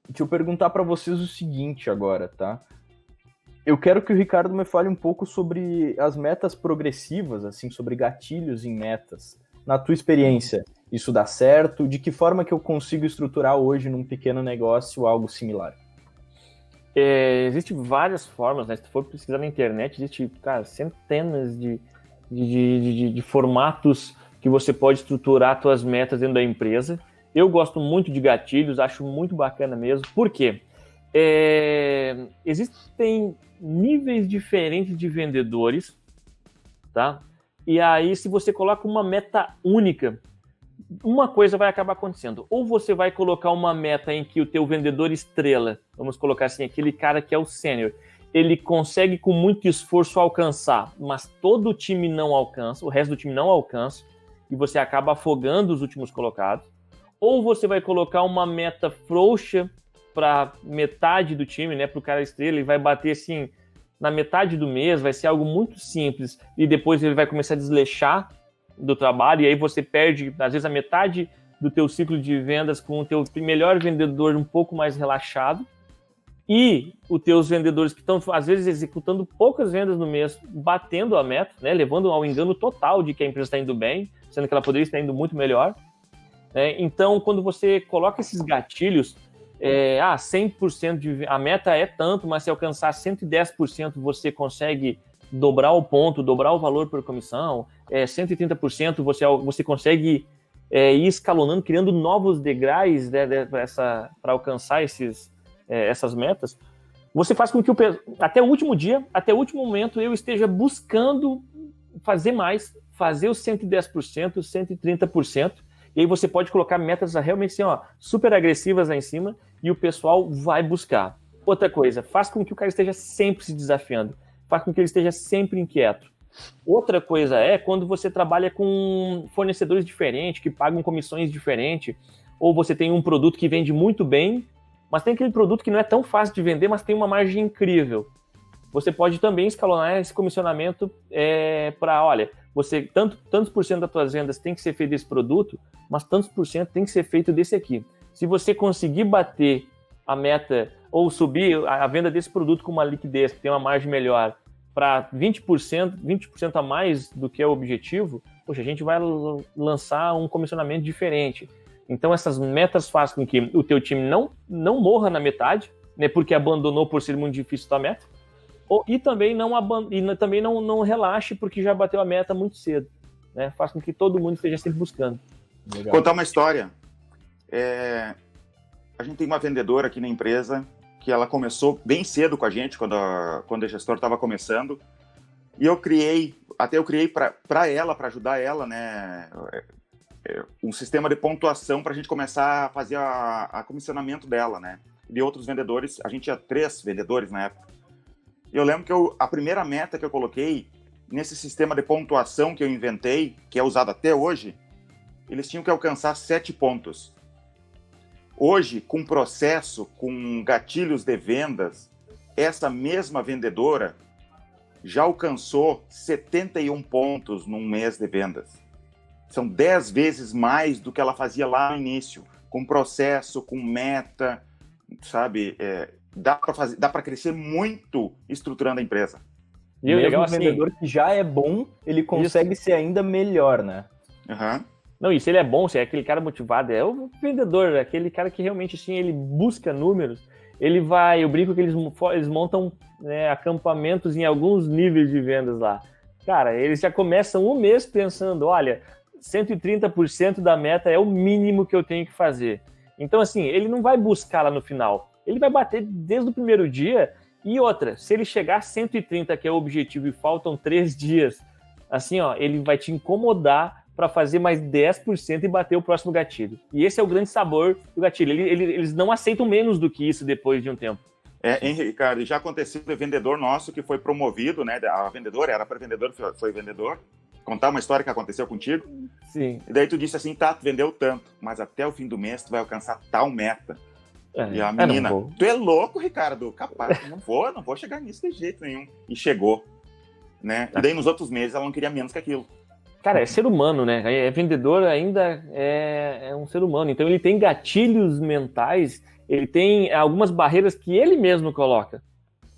Deixa eu perguntar para vocês o seguinte agora, tá? Eu quero que o Ricardo me fale um pouco sobre as metas progressivas, assim, sobre gatilhos em metas. Na tua experiência, isso dá certo? De que forma que eu consigo estruturar hoje num pequeno negócio algo similar? Existem várias formas, né? Se tu for pesquisar na internet, existe, cara, centenas de formatos que você pode estruturar tuas metas dentro da empresa. Eu gosto muito de gatilhos, acho muito bacana mesmo. Por quê? Existem níveis diferentes de vendedores, tá? E aí, se você coloca uma meta única, uma coisa vai acabar acontecendo. Ou você vai colocar uma meta em que o teu vendedor estrela, vamos colocar assim, aquele cara que é o sênior, ele consegue com muito esforço alcançar, mas todo o time não alcança, o resto do time não alcança, e você acaba afogando os últimos colocados. Ou você vai colocar uma meta frouxa para metade do time, né, para o cara estrela, e vai bater assim na metade do mês, vai ser algo muito simples, e depois ele vai começar a desleixar do trabalho, e aí você perde, às vezes, a metade do teu ciclo de vendas com o teu melhor vendedor um pouco mais relaxado, e os teus vendedores que estão, às vezes, executando poucas vendas no mês, batendo a meta, né, levando ao engano total de que a empresa está indo bem, sendo que ela poderia estar indo muito melhor. Então, quando você coloca esses gatilhos, 100% a meta é tanto, mas se alcançar 110% você consegue dobrar o ponto, dobrar o valor por comissão, 130% você consegue ir escalonando, criando novos degraus, né, para alcançar essas metas. Você faz com que até o último dia, até o último momento, eu esteja buscando fazer mais, fazer os 110%, 130%, e aí você pode colocar metas realmente assim, super agressivas lá em cima, e o pessoal vai buscar. Outra coisa, faz com que o cara esteja sempre se desafiando, faz com que ele esteja sempre inquieto. Outra coisa quando você trabalha com fornecedores diferentes, que pagam comissões diferentes, ou você tem um produto que vende muito bem, mas tem aquele produto que não é tão fácil de vender, mas tem uma margem incrível. Você pode também escalonar esse comissionamento para, olha, você tantos por cento das tuas vendas tem que ser feito desse produto, mas tantos por cento tem que ser feito desse aqui. Se você conseguir bater a meta ou subir a venda desse produto com uma liquidez que tem uma margem melhor para 20% a mais do que é o objetivo, poxa, a gente vai lançar um comissionamento diferente. Então essas metas fazem com que o teu time não morra na metade, né, porque abandonou por ser muito difícil a tua meta, e também não relaxe porque já bateu a meta muito cedo, né? Faz com que todo mundo esteja sempre buscando. Legal. Contar uma história. A gente tem uma vendedora aqui na empresa que ela começou bem cedo com a gente, quando a gestora estava começando, e eu criei para ela, para ajudar ela, né, um sistema de pontuação para a gente começar a fazer a comissionamento dela, né, de outros vendedores. A gente tinha 3 vendedores na época. E eu lembro que a primeira meta que eu coloquei nesse sistema de pontuação que eu inventei, que é usado até hoje, eles tinham que alcançar 7 pontos. Hoje, com processo, com gatilhos de vendas, essa mesma vendedora já alcançou 71 pontos num mês de vendas. São 10 vezes mais do que ela fazia lá no início, com processo, com meta, sabe? Dá para crescer muito estruturando a empresa. E mesmo legal, assim, vendedor que já é bom, ele consegue ser ainda melhor, né? Uhum. Não, e se ele é bom, se é aquele cara motivado, é o vendedor, aquele cara que realmente, assim, ele busca números, eu brinco que eles montam, né, acampamentos em alguns níveis de vendas lá. Cara, eles já começam um mês pensando, olha, 130% da meta é o mínimo que eu tenho que fazer. Então, assim, ele não vai buscar lá no final, ele vai bater desde o primeiro dia E outra, se ele chegar a 130, que é o objetivo, e faltam 3 dias, assim, ó, ele vai te incomodar para fazer mais 10% e bater o próximo gatilho. E esse é o grande sabor do gatilho. Eles não aceitam menos do que isso depois de um tempo. Ricardo, já aconteceu de vendedor nosso que foi promovido, né? A vendedora era para vendedor, foi vendedor. Contar uma história que aconteceu contigo. Sim. E daí tu disse assim, tá, tu vendeu tanto, mas até o fim do mês tu vai alcançar tal meta. E a menina, tu é louco, Ricardo? Capaz, não vou chegar nisso de jeito nenhum. E chegou, né? E daí nos outros meses ela não queria menos que aquilo. Cara, é ser humano, né? É vendedor ainda é um ser humano. Então ele tem gatilhos mentais, ele tem algumas barreiras que ele mesmo coloca.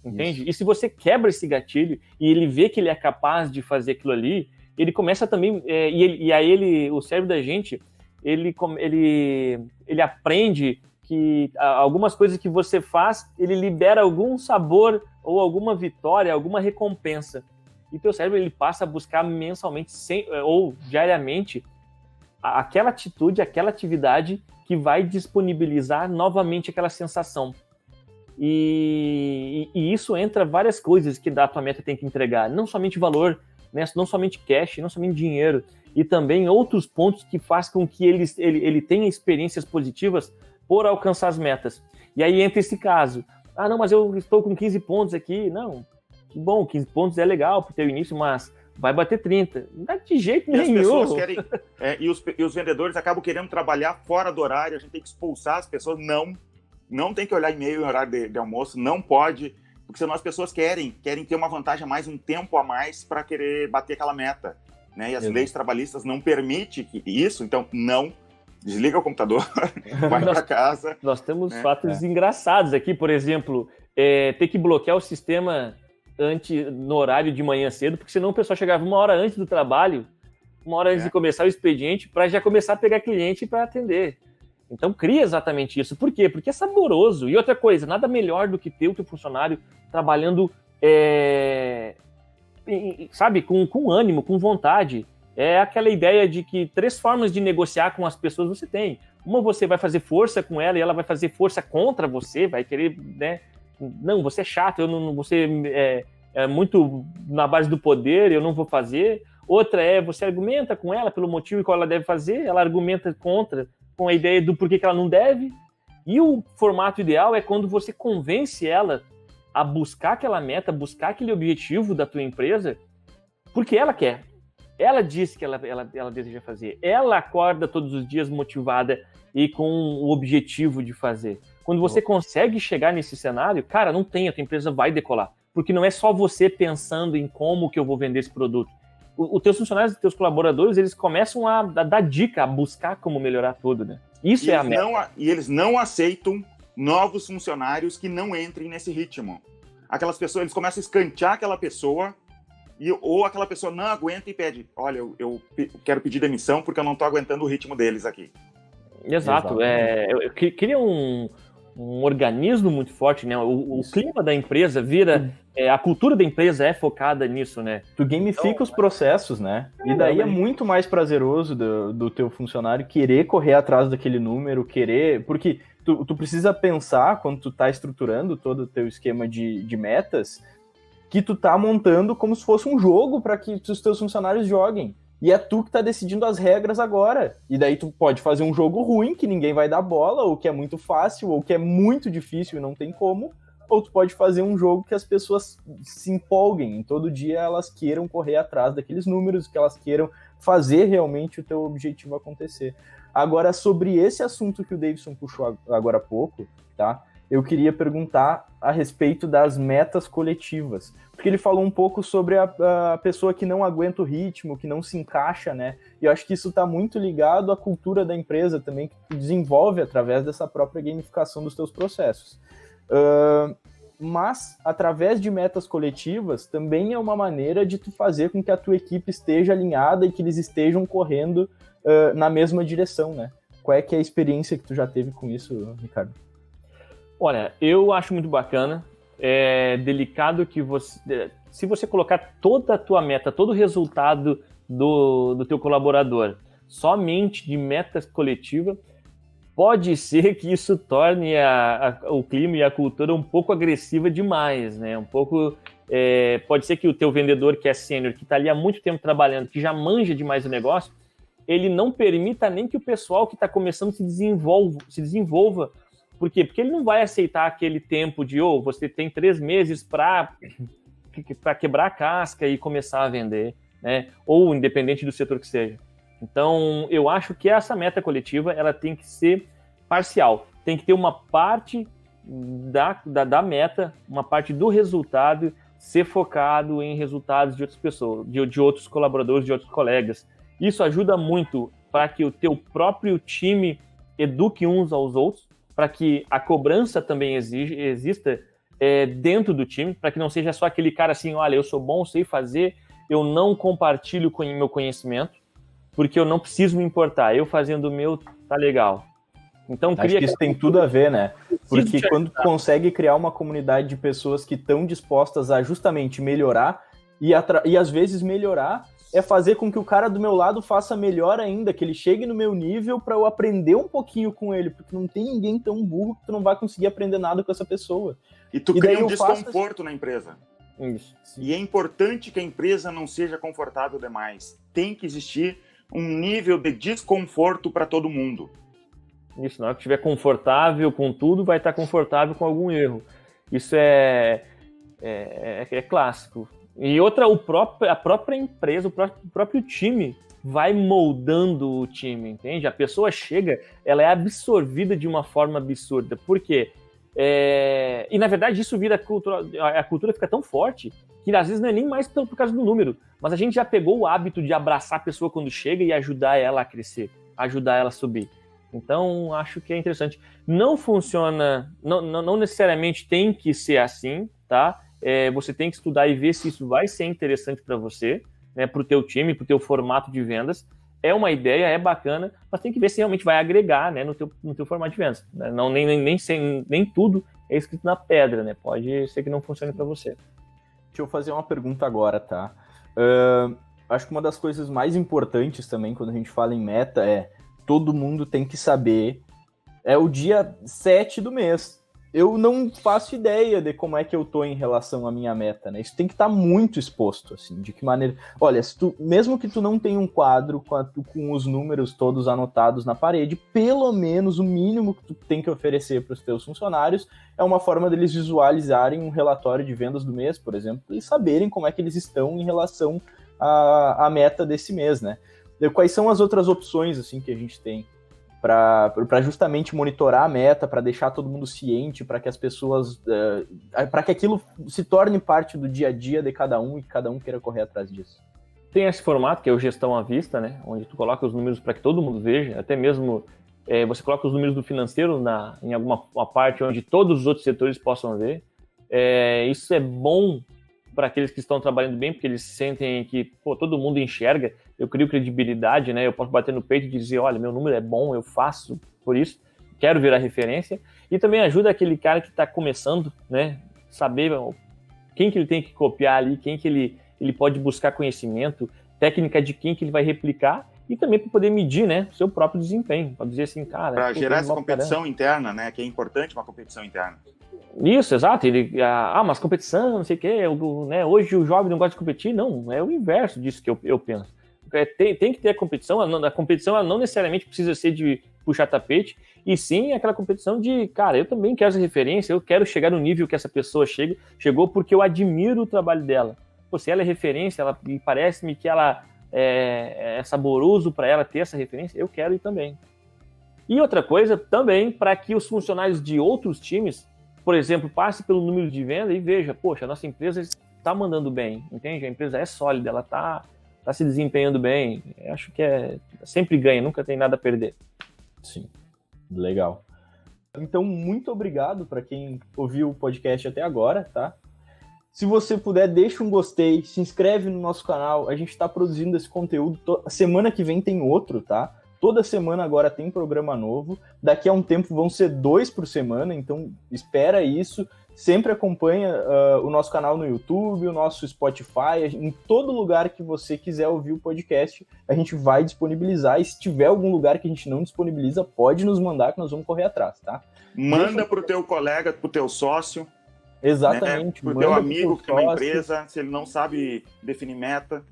Entende? Isso. E se você quebra esse gatilho e ele vê que ele é capaz de fazer aquilo ali, ele começa também... e aí o cérebro da gente, ele aprende que algumas coisas que você faz, ele libera algum sabor ou alguma vitória, alguma recompensa. E teu cérebro ele passa a buscar mensalmente ou diariamente aquela atitude, aquela atividade que vai disponibilizar novamente aquela sensação. E isso entra várias coisas que a tua meta tem que entregar. Não somente valor, né? Não somente cash, não somente dinheiro. E também outros pontos que fazem com que ele tenha experiências positivas por alcançar as metas. E aí entra esse caso. Ah, não, mas eu estou com 15 pontos aqui. Não, que bom, 15 pontos é legal para o teu início, mas vai bater 30. Não dá de jeito nenhum. As pessoas querem, e os vendedores acabam querendo trabalhar fora do horário, a gente tem que expulsar as pessoas. Não tem que olhar e-mail em horário de almoço, não pode, porque senão as pessoas querem ter uma vantagem a mais, um tempo a mais para querer bater aquela meta, né? E as leis trabalhistas não permitem isso, então não. Desliga o computador, vai para casa. Nós temos fatos engraçados aqui, por exemplo, ter que bloquear o sistema no horário de manhã cedo, porque senão o pessoal chegava 1 hora antes do trabalho, 1 hora antes de começar o expediente, para já começar a pegar cliente para atender. Então cria exatamente isso. Por quê? Porque é saboroso. E outra coisa, nada melhor do que ter o teu funcionário trabalhando, sabe, com ânimo, com vontade. É aquela ideia de que 3 formas de negociar com as pessoas você tem. Uma, você vai fazer força com ela e ela vai fazer força contra você, vai querer, né? Não, você é chato, você é muito na base do poder, eu não vou fazer. Outra você argumenta com ela pelo motivo qual ela deve fazer, ela argumenta contra, com a ideia do porquê que ela não deve. E o formato ideal é quando você convence ela a buscar aquela meta, buscar aquele objetivo da tua empresa, porque ela quer. Ela diz que ela deseja fazer. Ela acorda todos os dias motivada e com o objetivo de fazer. Quando você consegue chegar nesse cenário, cara, não tem, a tua empresa vai decolar. Porque não é só você pensando em como que eu vou vender esse produto. Os teus funcionários, os teus colaboradores, eles começam a dar dica, a buscar como melhorar tudo, né? Isso é a meta. E eles não aceitam novos funcionários que não entrem nesse ritmo. Aquelas pessoas, eles começam a escantear aquela pessoa, ou aquela pessoa não aguenta e pede, olha, eu quero pedir demissão porque eu não estou aguentando o ritmo deles aqui. Exato. Eu queria um organismo muito forte, né? O clima da empresa vira... a cultura da empresa é focada nisso, né? Tu gamifica os processos, né? E daí é muito mais prazeroso do teu funcionário querer correr atrás daquele número, porque tu precisa pensar, quando tu tá estruturando todo o teu esquema de metas, que tu tá montando como se fosse um jogo para que os teus funcionários joguem. E é tu que tá decidindo as regras agora. E daí tu pode fazer um jogo ruim, que ninguém vai dar bola, ou que é muito fácil, ou que é muito difícil e não tem como, ou tu pode fazer um jogo que as pessoas se empolguem, e todo dia elas queiram correr atrás daqueles números, que elas queiram fazer realmente o teu objetivo acontecer. Agora, sobre esse assunto que o Davidson puxou agora há pouco, tá? Eu queria perguntar a respeito das metas coletivas, porque ele falou um pouco sobre a pessoa que não aguenta o ritmo, que não se encaixa, né? E eu acho que isso está muito ligado à cultura da empresa também, que tu desenvolve através dessa própria gamificação dos teus processos. Mas, através de metas coletivas, também é uma maneira de tu fazer com que a tua equipe esteja alinhada e que eles estejam correndo na mesma direção, né? Qual é que é a experiência que tu já teve com isso, Ricardo? Olha, eu acho muito bacana. É delicado que se você colocar toda a tua meta, todo o resultado do teu colaborador somente de metas coletivas, pode ser que isso torne o clima e a cultura um pouco agressiva demais, né? Um pouco... pode ser que o teu vendedor, que é sênior, que está ali há muito tempo trabalhando, que já manja demais o negócio, ele não permita nem que o pessoal que está começando se desenvolva. Por quê? Porque ele não vai aceitar aquele tempo de, você tem 3 meses para quebrar a casca e começar a vender, né? Ou independente do setor que seja. Então, eu acho que essa meta coletiva ela tem que ser parcial. Tem que ter uma parte da meta, uma parte do resultado ser focado em resultados de outras pessoas, de outros colaboradores, de outros colegas. Isso ajuda muito para que o teu próprio time eduque uns aos outros, para que a cobrança também exista dentro do time, para que não seja só aquele cara assim, olha, eu sou bom, sei fazer, eu não compartilho com o meu conhecimento, porque eu não preciso me importar, eu fazendo o meu tá legal. Então, acho que isso tem tudo a ver, né? Porque quando tu consegue criar uma comunidade de pessoas que estão dispostas a justamente melhorar, e às vezes melhorar é fazer com que o cara do meu lado faça melhor ainda, que ele chegue no meu nível para eu aprender um pouquinho com ele, porque não tem ninguém tão burro que tu não vai conseguir aprender nada com essa pessoa. E tu cria um desconforto na empresa. Isso. E é importante que a empresa não seja confortável demais. Tem que existir um nível de desconforto para todo mundo. Isso, na hora que estiver confortável com tudo, vai estar confortável com algum erro. Isso é clássico. E outra, a própria empresa, o próprio time vai moldando o time, entende? A pessoa chega, ela é absorvida de uma forma absurda. Por quê? E na verdade isso vira a cultura fica tão forte que às vezes não é nem mais por causa do número, mas a gente já pegou o hábito de abraçar a pessoa quando chega e ajudar ela a crescer, ajudar ela a subir. Então, acho que é interessante. Não funciona, não necessariamente tem que ser assim, tá? Você tem que estudar e ver se isso vai ser interessante para você, né, para o teu time, para o teu formato de vendas. É uma ideia, é bacana, mas tem que ver se realmente vai agregar, né, no teu formato de vendas. Não, nem tudo é escrito na pedra, né? Pode ser que não funcione para você. Deixa eu fazer uma pergunta agora, tá? Acho que uma das coisas mais importantes também quando a gente fala em meta todo mundo tem que saber, o dia 7 do mês. Eu não faço ideia de como é que eu tô em relação à minha meta, né? Isso tem que estar muito exposto, assim, de que maneira... Olha, mesmo que tu não tenha um quadro com os números todos anotados na parede, pelo menos o mínimo que tu tem que oferecer para os teus funcionários é uma forma deles visualizarem um relatório de vendas do mês, por exemplo, e saberem como é que eles estão em relação à meta desse mês, né? Quais são as outras opções assim que a gente tem para justamente monitorar a meta, para deixar todo mundo ciente, para que as pessoas, para que aquilo se torne parte do dia a dia de cada um e que cada um queira correr atrás disso? Tem esse formato que é o gestão à vista, né? Onde tu coloca os números para que todo mundo veja, até mesmo você coloca os números do financeiro em alguma parte onde todos os outros setores possam ver. Isso é bom para aqueles que estão trabalhando bem, porque eles sentem que todo mundo enxerga, eu crio credibilidade, né? Eu posso bater no peito e dizer, olha, meu número é bom, eu faço por isso, quero virar referência. E também ajuda aquele cara que está começando, né? Saber quem que ele tem que copiar ali, quem que ele pode buscar conhecimento, técnica de quem que ele vai replicar, e também para poder medir, né, o seu próprio desempenho, para dizer assim, cara... Para gerar essa competição interna, né? Que é importante uma competição interna. Isso, exato. Mas competição, não sei o quê, né? Hoje o jovem não gosta de competir. Não, é o inverso disso que eu penso. Tem que ter a competição. A competição ela não necessariamente precisa ser de puxar tapete, e sim aquela competição de, cara, eu também quero essa referência, eu quero chegar no nível que essa pessoa chegou porque eu admiro o trabalho dela. Se ela é referência, parece-me que ela é saboroso para ela ter essa referência, eu quero ir também. E outra coisa também, para que os funcionários de outros times, por exemplo, passe pelo número de venda e veja, poxa, a nossa empresa está mandando bem, entende? A empresa é sólida, ela está se desempenhando bem. Eu acho que sempre ganha, nunca tem nada a perder. Sim, legal. Então, muito obrigado para quem ouviu o podcast até agora, tá? Se você puder, deixa um gostei, se inscreve no nosso canal, a gente está produzindo esse conteúdo, semana que vem tem outro, tá? toda semana agora tem programa novo. Daqui a um tempo vão ser 2 por semana, então espera isso. Sempre acompanha o nosso canal no YouTube, o nosso Spotify, em todo lugar que você quiser ouvir o podcast, a gente vai disponibilizar. E se tiver algum lugar que a gente não disponibiliza, pode nos mandar que nós vamos correr atrás, tá? Manda para o teu colega, para o teu sócio. Exatamente. Né? Para o teu amigo que tem uma empresa, se ele não sabe definir meta.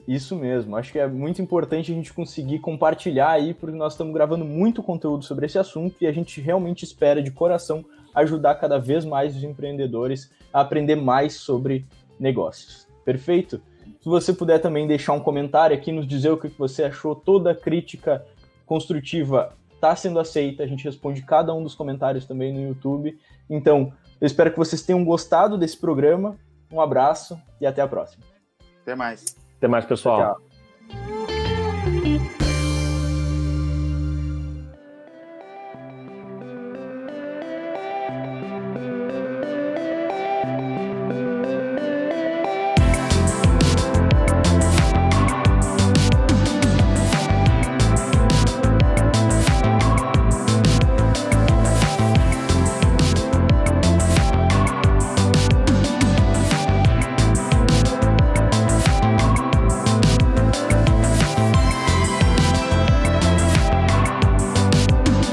Isso mesmo. Acho que é muito importante a gente conseguir compartilhar aí, porque nós estamos gravando muito conteúdo sobre esse assunto e a gente realmente espera de coração ajudar cada vez mais os empreendedores a aprender mais sobre negócios. Perfeito? Se você puder também deixar um comentário aqui, nos dizer o que você achou, toda crítica construtiva está sendo aceita, a gente responde cada um dos comentários também no YouTube. Então, eu espero que vocês tenham gostado desse programa. Um abraço e até a próxima. Até mais. Até mais, pessoal. Tchau.